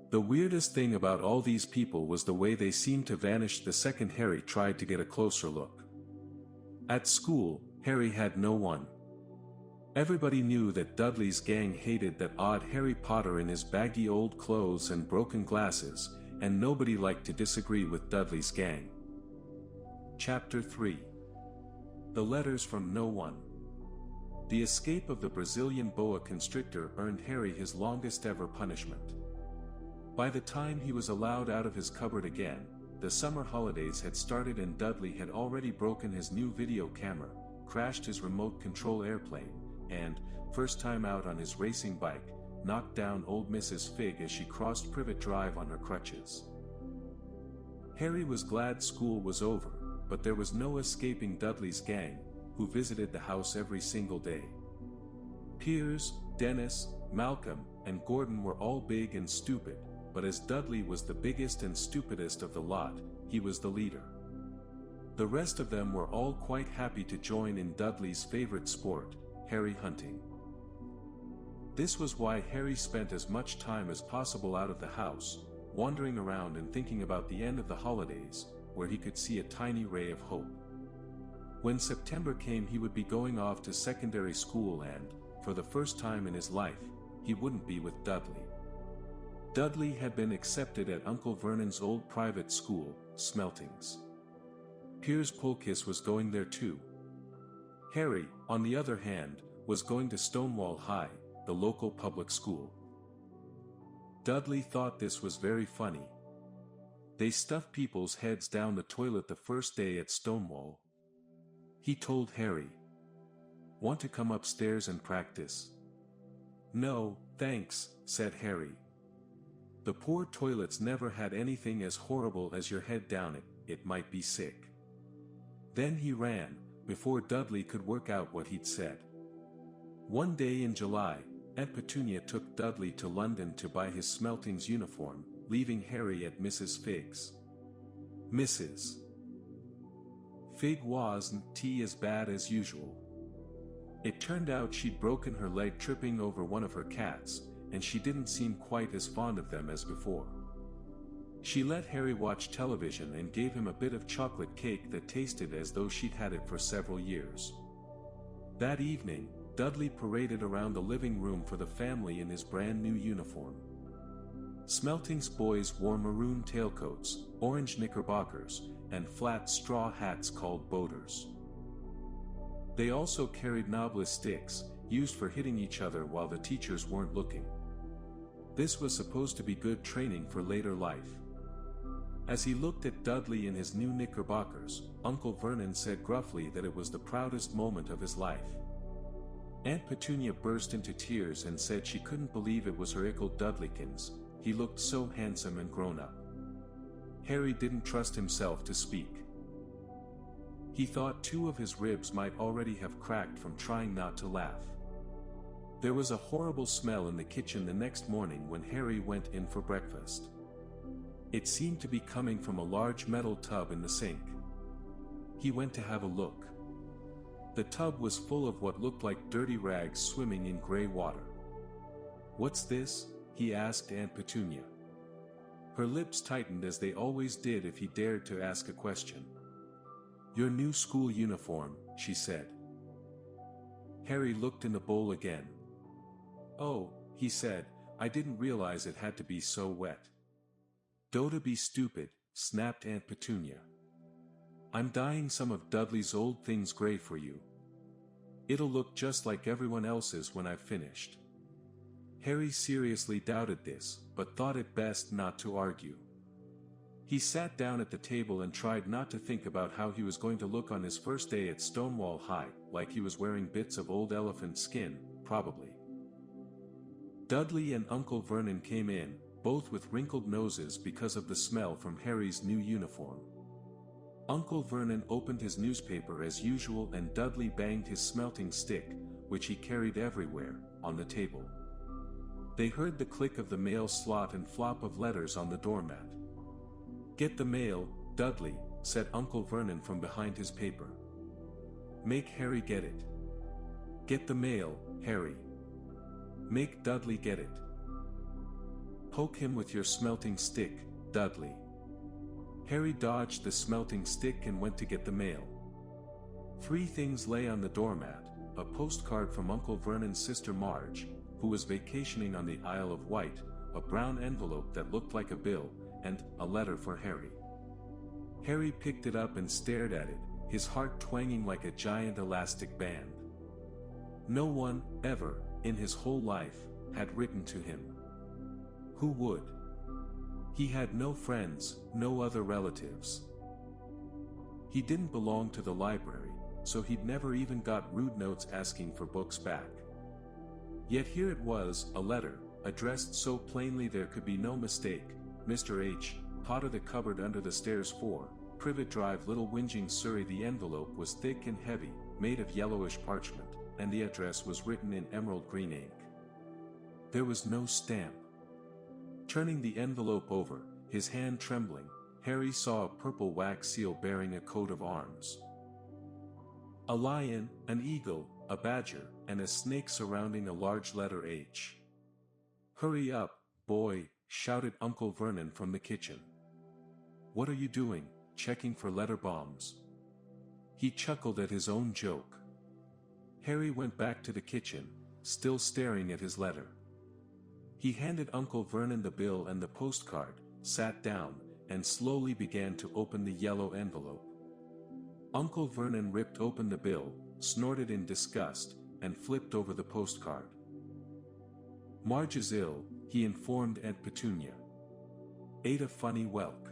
The weirdest thing about all these people was the way they seemed to vanish the second Harry tried to get a closer look. At school, Harry had no one. Everybody knew that Dudley's gang hated that odd Harry Potter in his baggy old clothes and broken glasses, and nobody liked to disagree with Dudley's gang. Chapter 3. The Letters from No One. The escape of the Brazilian boa constrictor earned Harry his longest ever punishment. By the time he was allowed out of his cupboard again, the summer holidays had started and Dudley had already broken his new video camera, crashed his remote control airplane, and, first time out on his racing bike, knocked down old Mrs. Figg as she crossed Privet Drive on her crutches. Harry was glad school was over, but there was no escaping Dudley's gang, who visited the house every single day. Piers, Dennis, Malcolm, and Gordon were all big and stupid, but as Dudley was the biggest and stupidest of the lot, he was the leader. The rest of them were all quite happy to join in Dudley's favorite sport, Harry hunting. This was why Harry spent as much time as possible out of the house, wandering around and thinking about the end of the holidays, where he could see a tiny ray of hope. When September came, he would be going off to secondary school and, for the first time in his life, he wouldn't be with Dudley. Dudley had been accepted at Uncle Vernon's old private school, Smeltings. Piers Polkiss was going there too. Harry, on the other hand, was going to Stonewall High, the local public school. Dudley thought this was very funny. They stuffed people's heads down the toilet the first day at Stonewall. He told Harry. Want to come upstairs and practice?" "No, thanks," said Harry. The poor toilets never had anything as horrible as your head down it, it might be sick. Then he ran, before Dudley could work out what he'd said. One day in July, Aunt Petunia took Dudley to London to buy his Smeltings uniform, leaving Harry at Mrs. Figg's. Mrs. Figg wasn't as bad as usual. It turned out she'd broken her leg tripping over one of her cats, and she didn't seem quite as fond of them as before. She let Harry watch television and gave him a bit of chocolate cake that tasted as though she'd had it for several years. That evening, Dudley paraded around the living room for the family in his brand new uniform. Smeltings boys wore maroon tailcoats, orange knickerbockers, and flat straw hats called boaters. They also carried knobless sticks, used for hitting each other while the teachers weren't looking. This was supposed to be good training for later life. As he looked at Dudley in his new knickerbockers, Uncle Vernon said gruffly that it was the proudest moment of his life. Aunt Petunia burst into tears and said she couldn't believe it was her ickle Dudleykins, he looked so handsome and grown up. Harry didn't trust himself to speak. He thought 2 of his ribs might already have cracked from trying not to laugh. There was a horrible smell in the kitchen the next morning when Harry went in for breakfast. It seemed to be coming from a large metal tub in the sink. He went to have a look. The tub was full of what looked like dirty rags swimming in gray water. "What's this?" he asked Aunt Petunia. Her lips tightened as they always did if he dared to ask a question. "Your new school uniform," she said. Harry looked in the bowl again. "Oh," he said, "I didn't realize it had to be so wet." "Don't be stupid," snapped Aunt Petunia. "I'm dyeing some of Dudley's old things gray for you. It'll look just like everyone else's when I've finished." Harry seriously doubted this, but thought it best not to argue. He sat down at the table and tried not to think about how he was going to look on his first day at Stonewall High, like he was wearing bits of old elephant skin, probably. Dudley and Uncle Vernon came in, both with wrinkled noses because of the smell from Harry's new uniform. Uncle Vernon opened his newspaper as usual and Dudley banged his smelting stick, which he carried everywhere, on the table. They heard the click of the mail slot and flop of letters on the doormat. "Get the mail, Dudley," said Uncle Vernon from behind his paper. "Make Harry get it. Get the mail, Harry. Make Dudley get it. Poke him with your smelting stick, Dudley." Harry dodged the smelting stick and went to get the mail. 3 things lay on the doormat: a postcard from Uncle Vernon's sister Marge, who was vacationing on the Isle of Wight, a brown envelope that looked like a bill, and a letter for Harry. Harry picked it up and stared at it, his heart twanging like a giant elastic band. No one, ever, in his whole life, had written to him. Who would? He had no friends, no other relatives. He didn't belong to the library, so he'd never even got rude notes asking for books back. Yet here it was, a letter, addressed so plainly there could be no mistake: Mr. H., Potter the cupboard under the stairs 4, Privet Drive, Little Whinging, Surrey. The envelope was thick and heavy, made of yellowish parchment, and the address was written in emerald green ink. There was no stamp. Turning the envelope over, his hand trembling, Harry saw a purple wax seal bearing a coat of arms. A lion, an eagle, a badger, and a snake surrounding a large letter H. "Hurry up, boy," shouted Uncle Vernon from the kitchen. "What are you doing, checking for letter bombs?" He chuckled at his own joke. Harry went back to the kitchen, still staring at his letter. He handed Uncle Vernon the bill and the postcard, sat down, and slowly began to open the yellow envelope. Uncle Vernon ripped open the bill, snorted in disgust, and flipped over the postcard. "Marge is ill," he informed Aunt Petunia. "Ate a funny whelk.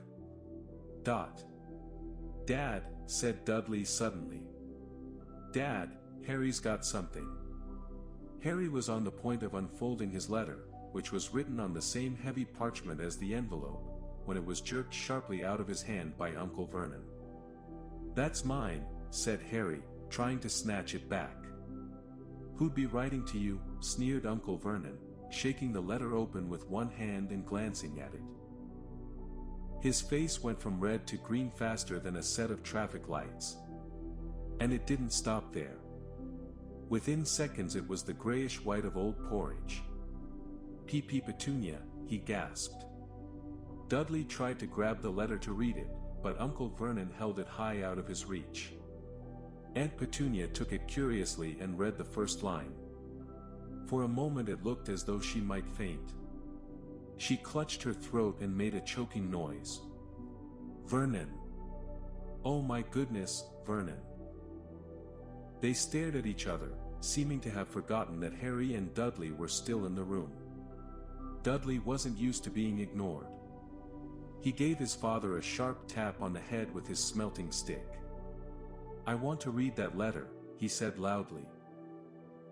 Dad," said Dudley suddenly. "Dad," Harry's got something. Harry was on the point of unfolding his letter, which was written on the same heavy parchment as the envelope, when it was jerked sharply out of his hand by Uncle Vernon. "That's mine," said Harry, trying to snatch it back. "Who'd be writing to you?" sneered Uncle Vernon, shaking the letter open with one hand and glancing at it. His face went from red to green faster than a set of traffic lights. And it didn't stop there. Within seconds it was the grayish-white of old porridge. "P.P. Petunia," he gasped. Dudley tried to grab the letter to read it, but Uncle Vernon held it high out of his reach. Aunt Petunia took it curiously and read the first line. For a moment it looked as though she might faint. She clutched her throat and made a choking noise. "Vernon! Oh my goodness, Vernon!" They stared at each other, seeming to have forgotten that Harry and Dudley were still in the room. Dudley wasn't used to being ignored. He gave his father a sharp tap on the head with his smelting stick. "I want to read that letter," he said loudly.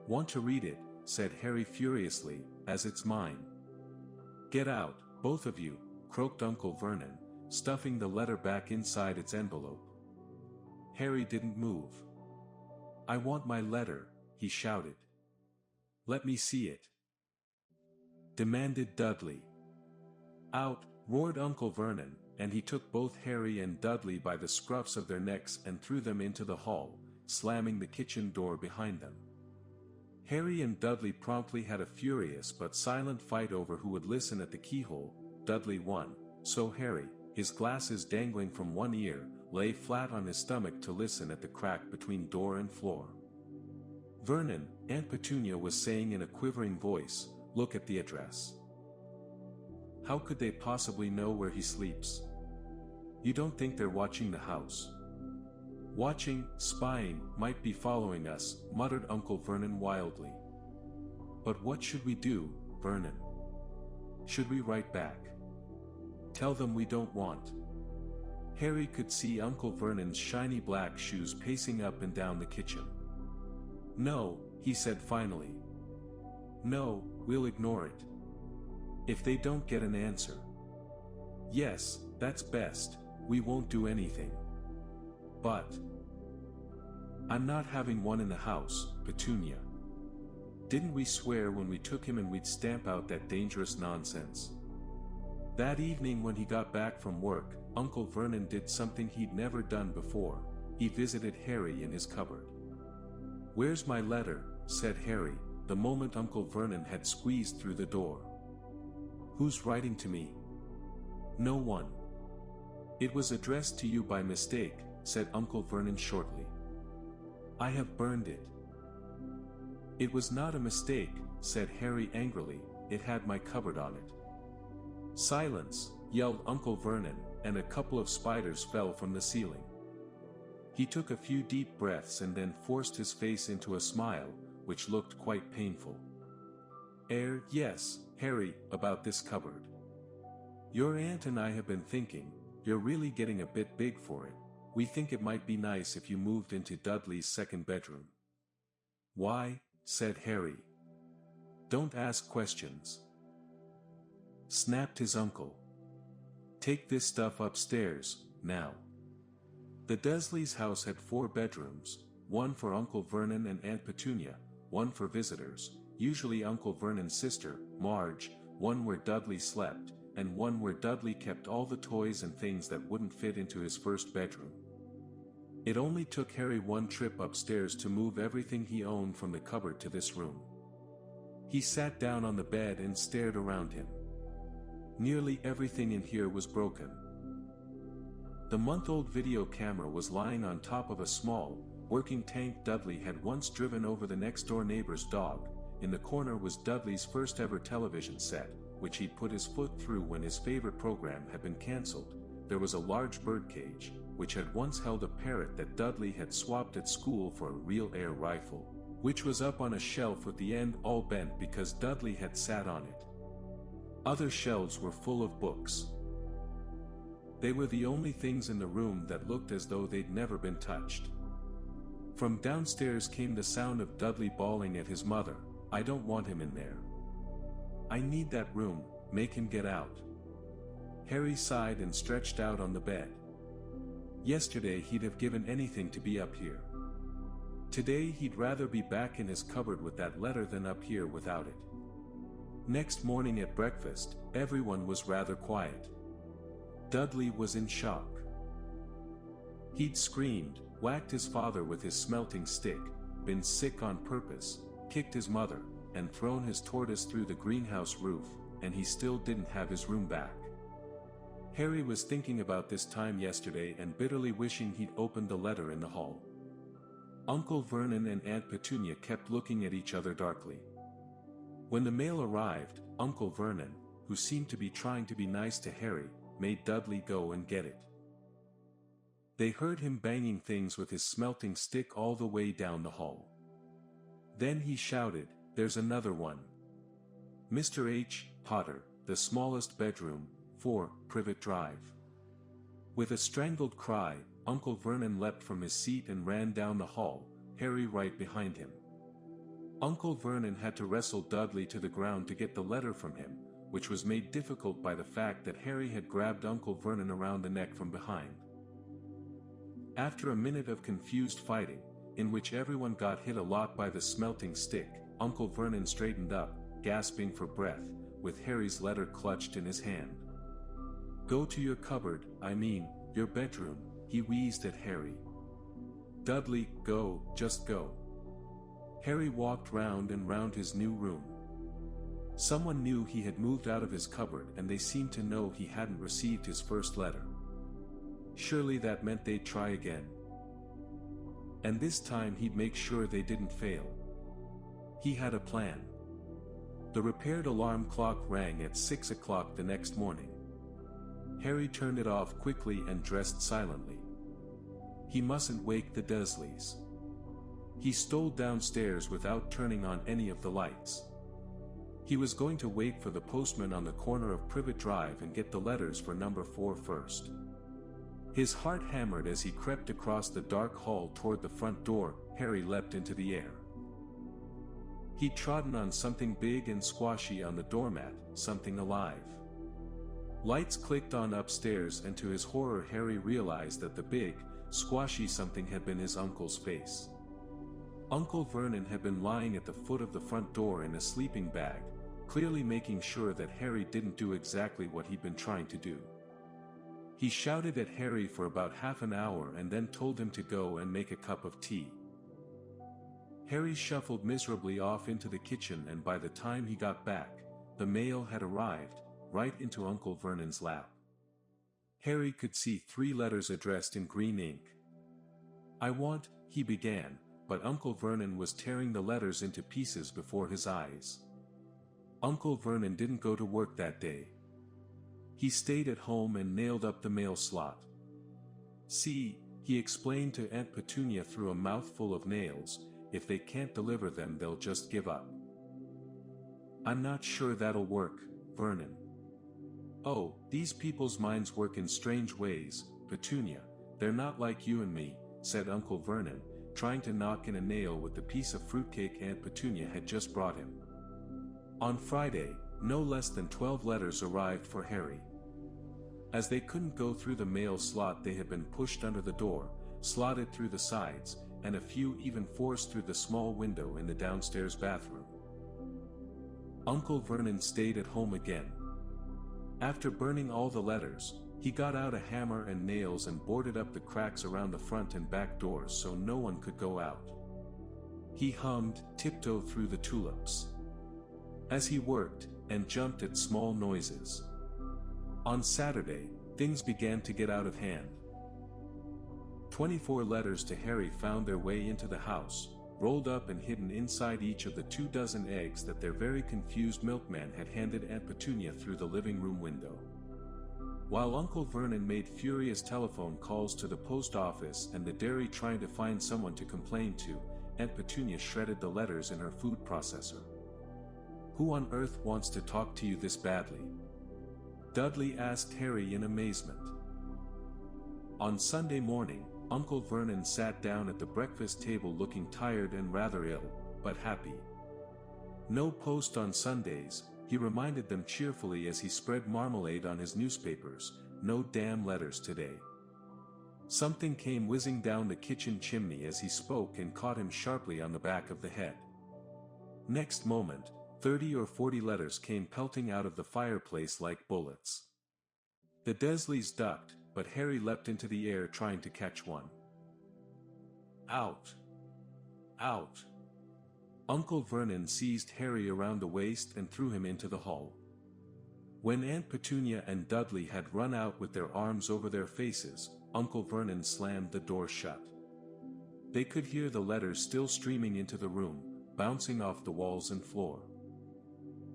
"Want to read it," said Harry furiously, "as it's mine." "Get out, both of you," croaked Uncle Vernon, stuffing the letter back inside its envelope. Harry didn't move. "I want my letter," he shouted. "Let me see it," demanded Dudley. "Out," roared Uncle Vernon, and he took both Harry and Dudley by the scruffs of their necks and threw them into the hall, slamming the kitchen door behind them. Harry and Dudley promptly had a furious but silent fight over who would listen at the keyhole. Dudley won, so Harry, his glasses dangling from one ear, lay flat on his stomach to listen at the crack between door and floor. "Vernon," Aunt Petunia was saying in a quivering voice, "look at the address. How could they possibly know where he sleeps? You don't think they're watching the house?" "Watching, spying, might be following us," muttered Uncle Vernon wildly. "But what should we do, Vernon? Should we write back? Tell them we don't want?" Harry could see Uncle Vernon's shiny black shoes pacing up and down the kitchen. "No," he said finally. "No, we'll ignore it. If they don't get an answer." "Yes, that's best, we won't do anything." "But I'm not having one in the house, Petunia. Didn't we swear when we took him and we'd stamp out that dangerous nonsense?" That evening when he got back from work, Uncle Vernon did something he'd never done before. He visited Harry in his cupboard. "Where's my letter?" said Harry, the moment Uncle Vernon had squeezed through the door. "Who's writing to me?" "No one. It was addressed to you by mistake," said Uncle Vernon shortly. "I have burned it." "It was not a mistake," said Harry angrily, "it had my cupboard on it." "Silence!" yelled Uncle Vernon, and a couple of spiders fell from the ceiling. He took a few deep breaths and then forced his face into a smile, which looked quite painful. Yes, Harry, about this cupboard. Your aunt and I have been thinking, you're really getting a bit big for it. We think it might be nice if you moved into Dudley's second bedroom." "Why?" said Harry. "Don't ask questions," snapped his uncle. "Take this stuff upstairs, now." The Dursleys' house had 4 bedrooms, one for Uncle Vernon and Aunt Petunia, one for visitors, usually Uncle Vernon's sister, Marge, one where Dudley slept, and one where Dudley kept all the toys and things that wouldn't fit into his first bedroom. It only took Harry one trip upstairs to move everything he owned from the cupboard to this room. He sat down on the bed and stared around him. Nearly everything in here was broken. The month-old video camera was lying on top of a small, working tank Dudley had once driven over the next-door neighbor's dog. In the corner was Dudley's first-ever television set, which he'd put his foot through when his favorite program had been cancelled. There was a large birdcage, which had once held a parrot that Dudley had swapped at school for a real air rifle, which was up on a shelf with the end all bent because Dudley had sat on it. Other shelves were full of books. They were the only things in the room that looked as though they'd never been touched. From downstairs came the sound of Dudley bawling at his mother, "I don't want him in there. I need that room, make him get out." Harry sighed and stretched out on the bed. Yesterday he'd have given anything to be up here. Today he'd rather be back in his cupboard with that letter than up here without it. Next morning at breakfast, everyone was rather quiet. Dudley was in shock. He'd screamed, whacked his father with his smelting stick, been sick on purpose, kicked his mother, and thrown his tortoise through the greenhouse roof, and he still didn't have his room back. Harry was thinking about this time yesterday and bitterly wishing he'd opened the letter in the hall. Uncle Vernon and Aunt Petunia kept looking at each other darkly. When the mail arrived, Uncle Vernon, who seemed to be trying to be nice to Harry, made Dudley go and get it. They heard him banging things with his smelting stick all the way down the hall. Then he shouted, "There's another one. Mr. H. Potter, the smallest bedroom, 4, Privet Drive." With a strangled cry, Uncle Vernon leapt from his seat and ran down the hall, Harry right behind him. Uncle Vernon had to wrestle Dudley to the ground to get the letter from him, which was made difficult by the fact that Harry had grabbed Uncle Vernon around the neck from behind. After a minute of confused fighting, in which everyone got hit a lot by the smelting stick, Uncle Vernon straightened up, gasping for breath, with Harry's letter clutched in his hand. "Go to your cupboard, your bedroom," he wheezed at Harry. "Dudley, go, just go." Harry walked round and round his new room. Someone knew he had moved out of his cupboard and they seemed to know he hadn't received his first letter. Surely that meant they'd try again. And this time he'd make sure they didn't fail. He had a plan. The repaired alarm clock rang at 6 o'clock the next morning. Harry turned it off quickly and dressed silently. He mustn't wake the Dursleys. He stole downstairs without turning on any of the lights. He was going to wait for the postman on the corner of Privet Drive and get the letters for number 4 first. His heart hammered as he crept across the dark hall toward the front door. Harry leapt into the air. He'd trodden on something big and squashy on the doormat, something alive. Lights clicked on upstairs and to his horror Harry realized that the big, squashy something had been his uncle's face. Uncle Vernon had been lying at the foot of the front door in a sleeping bag, clearly making sure that Harry didn't do exactly what he'd been trying to do. He shouted at Harry for about half an hour and then told him to go and make a cup of tea. Harry shuffled miserably off into the kitchen and by the time he got back, the mail had arrived, right into Uncle Vernon's lap. Harry could see 3 letters addressed in green ink. "I want," he began, but Uncle Vernon was tearing the letters into pieces before his eyes. Uncle Vernon didn't go to work that day. He stayed at home and nailed up the mail slot. "See," he explained to Aunt Petunia through a mouthful of nails, "if they can't deliver them they'll just give up." "I'm not sure that'll work, Vernon." "Oh, these people's minds work in strange ways, Petunia, they're not like you and me," said Uncle Vernon, trying to knock in a nail with the piece of fruitcake Aunt Petunia had just brought him. On Friday, no less than 12 letters arrived for Harry. As they couldn't go through the mail slot they had been pushed under the door, slotted through the sides, and a few even forced through the small window in the downstairs bathroom. Uncle Vernon stayed at home again. After burning all the letters, he got out a hammer and nails and boarded up the cracks around the front and back doors so no one could go out. He hummed "Tiptoe Through the Tulips" as he worked, and jumped at small noises. On Saturday, things began to get out of hand. 24 letters to Harry found their way into the house, rolled up and hidden inside each of the 24 eggs that their very confused milkman had handed Aunt Petunia through the living room window. While Uncle Vernon made furious telephone calls to the post office and the dairy trying to find someone to complain to, Aunt Petunia shredded the letters in her food processor. "Who on earth wants to talk to you this badly?" Dudley asked Harry in amazement. On Sunday morning, Uncle Vernon sat down at the breakfast table looking tired and rather ill, but happy. No post on Sundays, he reminded them cheerfully as he spread marmalade on his newspapers, no damn letters today. Something came whizzing down the kitchen chimney as he spoke and caught him sharply on the back of the head. Next moment, 30 or 40 letters came pelting out of the fireplace like bullets. The Dursleys ducked, but Harry leapt into the air trying to catch one. Out! Out! Uncle Vernon seized Harry around the waist and threw him into the hall. When Aunt Petunia and Dudley had run out with their arms over their faces, Uncle Vernon slammed the door shut. They could hear the letters still streaming into the room, bouncing off the walls and floor.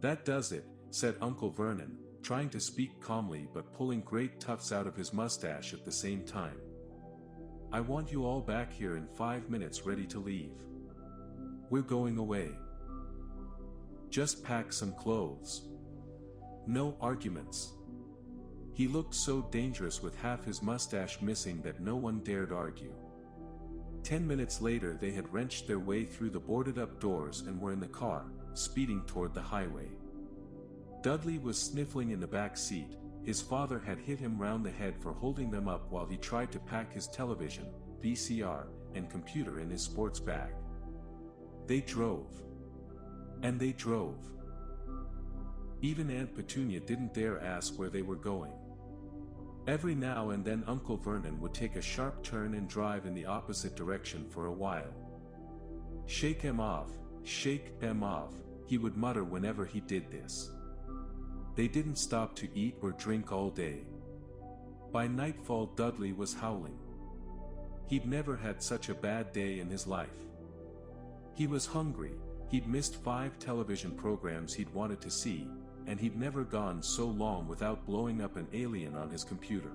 "That does it," said Uncle Vernon, trying to speak calmly but pulling great tufts out of his mustache at the same time. "I want you all back here in 5 minutes ready to leave. We're going away. Just pack some clothes. No arguments." He looked so dangerous with half his mustache missing that no one dared argue. 10 minutes later they had wrenched their way through the boarded-up doors and were in the car, speeding toward the highway. Dudley was sniffling in the back seat. His father had hit him round the head for holding them up while he tried to pack his television, VCR, and computer in his sports bag. They drove. And they drove. Even Aunt Petunia didn't dare ask where they were going. Every now and then Uncle Vernon would take a sharp turn and drive in the opposite direction for a while. "Shake 'em off, shake 'em off," he would mutter whenever he did this. They didn't stop to eat or drink all day. By nightfall Dudley was howling. He'd never had such a bad day in his life. He was hungry, he'd missed 5 television programs he'd wanted to see, and he'd never gone so long without blowing up an alien on his computer.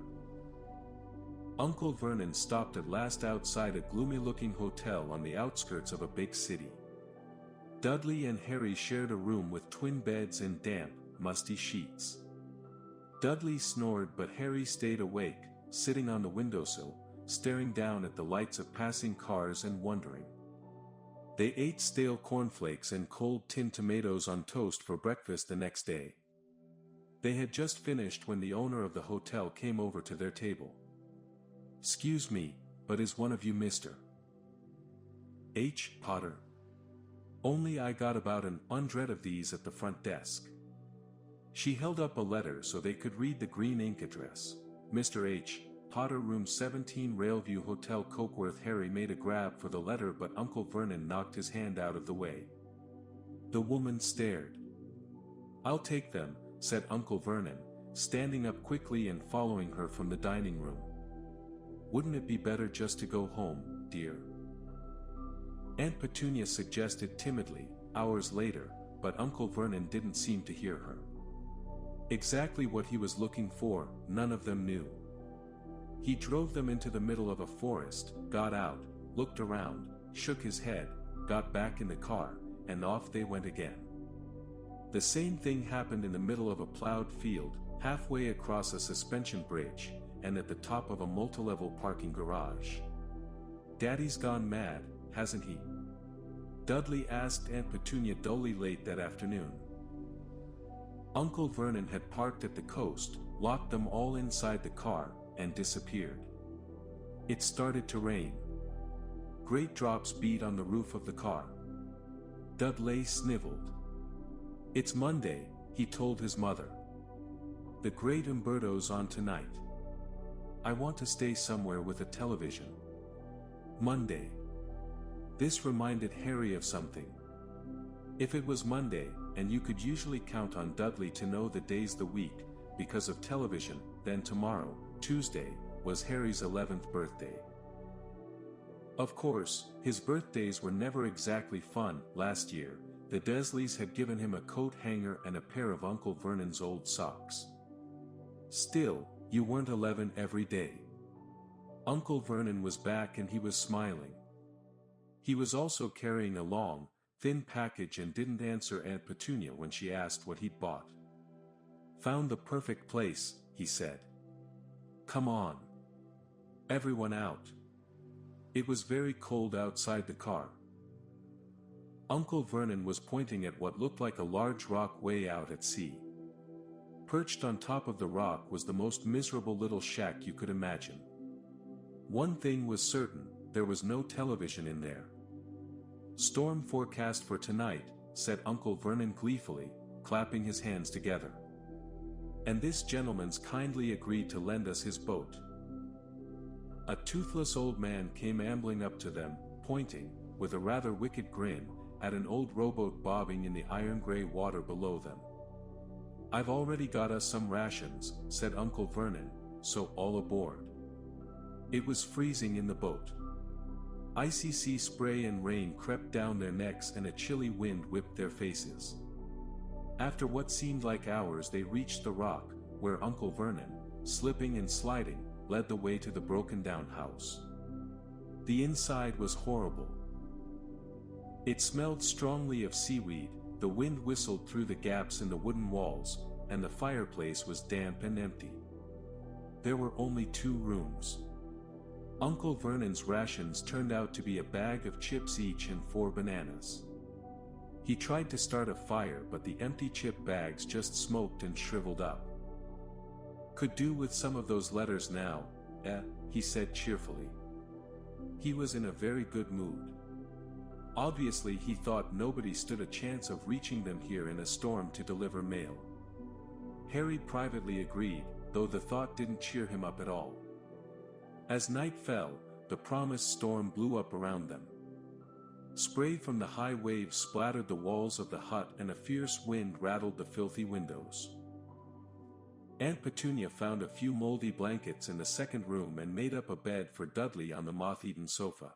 Uncle Vernon stopped at last outside a gloomy-looking hotel on the outskirts of a big city. Dudley and Harry shared a room with twin beds and damp, musty sheets. Dudley snored but Harry stayed awake, sitting on the windowsill, staring down at the lights of passing cars and wondering. They ate stale cornflakes and cold tinned tomatoes on toast for breakfast the next day. They had just finished when the owner of the hotel came over to their table. "'Excuse me, but is one of you Mr. H. Potter? Only I got about 100 of these at the front desk." She held up a letter so they could read the green ink address. "Mr. H. Potter, room 17, Railview Hotel, Cokeworth." Harry made a grab for the letter but Uncle Vernon knocked his hand out of the way. The woman stared. "I'll take them," said Uncle Vernon, standing up quickly and following her from the dining room. "Wouldn't it be better just to go home, dear?" Aunt Petunia suggested timidly, hours later, but Uncle Vernon didn't seem to hear her. Exactly what he was looking for, none of them knew. He drove them into the middle of a forest, got out, looked around, shook his head, got back in the car, and off they went again. The same thing happened in the middle of a plowed field, halfway across a suspension bridge, and at the top of a multi-level parking garage. "Daddy's gone mad, hasn't he?" Dudley asked Aunt Petunia dully late that afternoon. Uncle Vernon had parked at the coast, locked them all inside the car, and disappeared. It started to rain. Great drops beat on the roof of the car. Dudley sniveled. "It's Monday," he told his mother. "The great Umberto's on tonight. I want to stay somewhere with a television." Monday. This reminded Harry of something. If it was Monday, and you could usually count on Dudley to know the days of the week, because of television, then tomorrow, Tuesday, was Harry's 11th birthday. Of course, his birthdays were never exactly fun. Last year, the Dursleys had given him a coat hanger and a pair of Uncle Vernon's old socks. Still, you weren't 11 every day. Uncle Vernon was back and he was smiling. He was also carrying a long, thin package and didn't answer Aunt Petunia when she asked what he'd bought. "Found the perfect place," he said. "Come on. Everyone out." It was very cold outside the car. Uncle Vernon was pointing at what looked like a large rock way out at sea. Perched on top of the rock was the most miserable little shack you could imagine. One thing was certain, there was no television in there. "Storm forecast for tonight," said Uncle Vernon gleefully, clapping his hands together. "And this gentleman's kindly agreed to lend us his boat." A toothless old man came ambling up to them, pointing, with a rather wicked grin, at an old rowboat bobbing in the iron-gray water below them. "I've already got us some rations," said Uncle Vernon, "so all aboard." It was freezing in the boat. Icy sea spray and rain crept down their necks and a chilly wind whipped their faces. After what seemed like hours they reached the rock, where Uncle Vernon, slipping and sliding, led the way to the broken-down house. The inside was horrible. It smelled strongly of seaweed, the wind whistled through the gaps in the wooden walls, and the fireplace was damp and empty. There were only 2 rooms. Uncle Vernon's rations turned out to be a bag of chips each and 4 bananas. He tried to start a fire but the empty chip bags just smoked and shriveled up. "Could do with some of those letters now, he said cheerfully. He was in a very good mood. Obviously he thought nobody stood a chance of reaching them here in a storm to deliver mail. Harry privately agreed, though the thought didn't cheer him up at all. As night fell, the promised storm blew up around them. Spray from the high waves splattered the walls of the hut and a fierce wind rattled the filthy windows. Aunt Petunia found a few moldy blankets in the second room and made up a bed for Dudley on the moth-eaten sofa.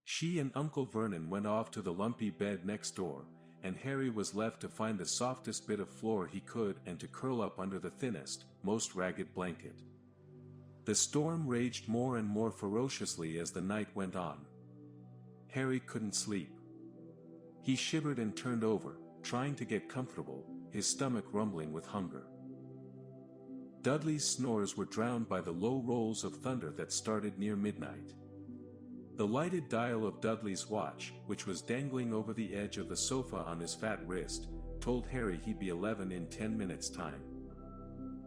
She and Uncle Vernon went off to the lumpy bed next door, and Harry was left to find the softest bit of floor he could and to curl up under the thinnest, most ragged blanket. The storm raged more and more ferociously as the night went on. Harry couldn't sleep. He shivered and turned over, trying to get comfortable, his stomach rumbling with hunger. Dudley's snores were drowned by the low rolls of thunder that started near midnight. The lighted dial of Dudley's watch, which was dangling over the edge of the sofa on his fat wrist, told Harry he'd be 11 in 10 minutes' time.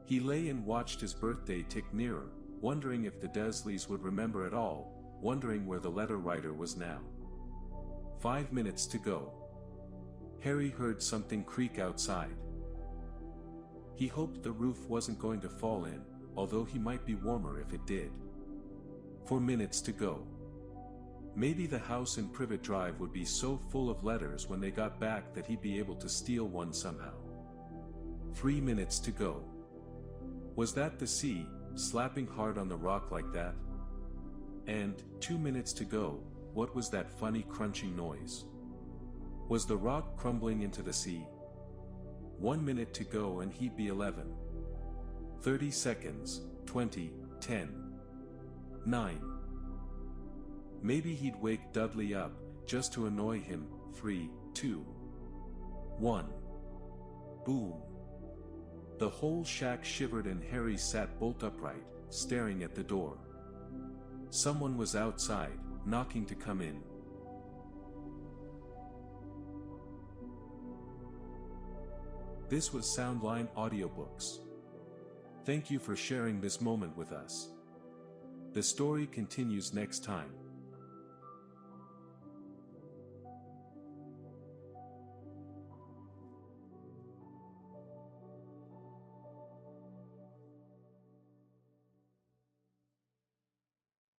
He lay and watched his birthday tick nearer, wondering if the Dursleys would remember at all, wondering where the letter writer was now. 5 minutes to go. Harry heard something creak outside. He hoped the roof wasn't going to fall in, although he might be warmer if it did. 4 minutes to go. Maybe the house in Privet Drive would be so full of letters when they got back that he'd be able to steal one somehow. 3 minutes to go. Was that the sea, slapping hard on the rock like that? And, 2 minutes to go, what was that funny crunching noise? Was the rock crumbling into the sea? 1 minute to go and he'd be 11. 30 seconds, 20, 10, 9. Maybe he'd wake Dudley up, just to annoy him. 3, 2, 1. Boom. The whole shack shivered and Harry sat bolt upright, staring at the door. Someone was outside, knocking to come in. This was SoundLine Audiobooks. Thank you for sharing this moment with us. The story continues next time.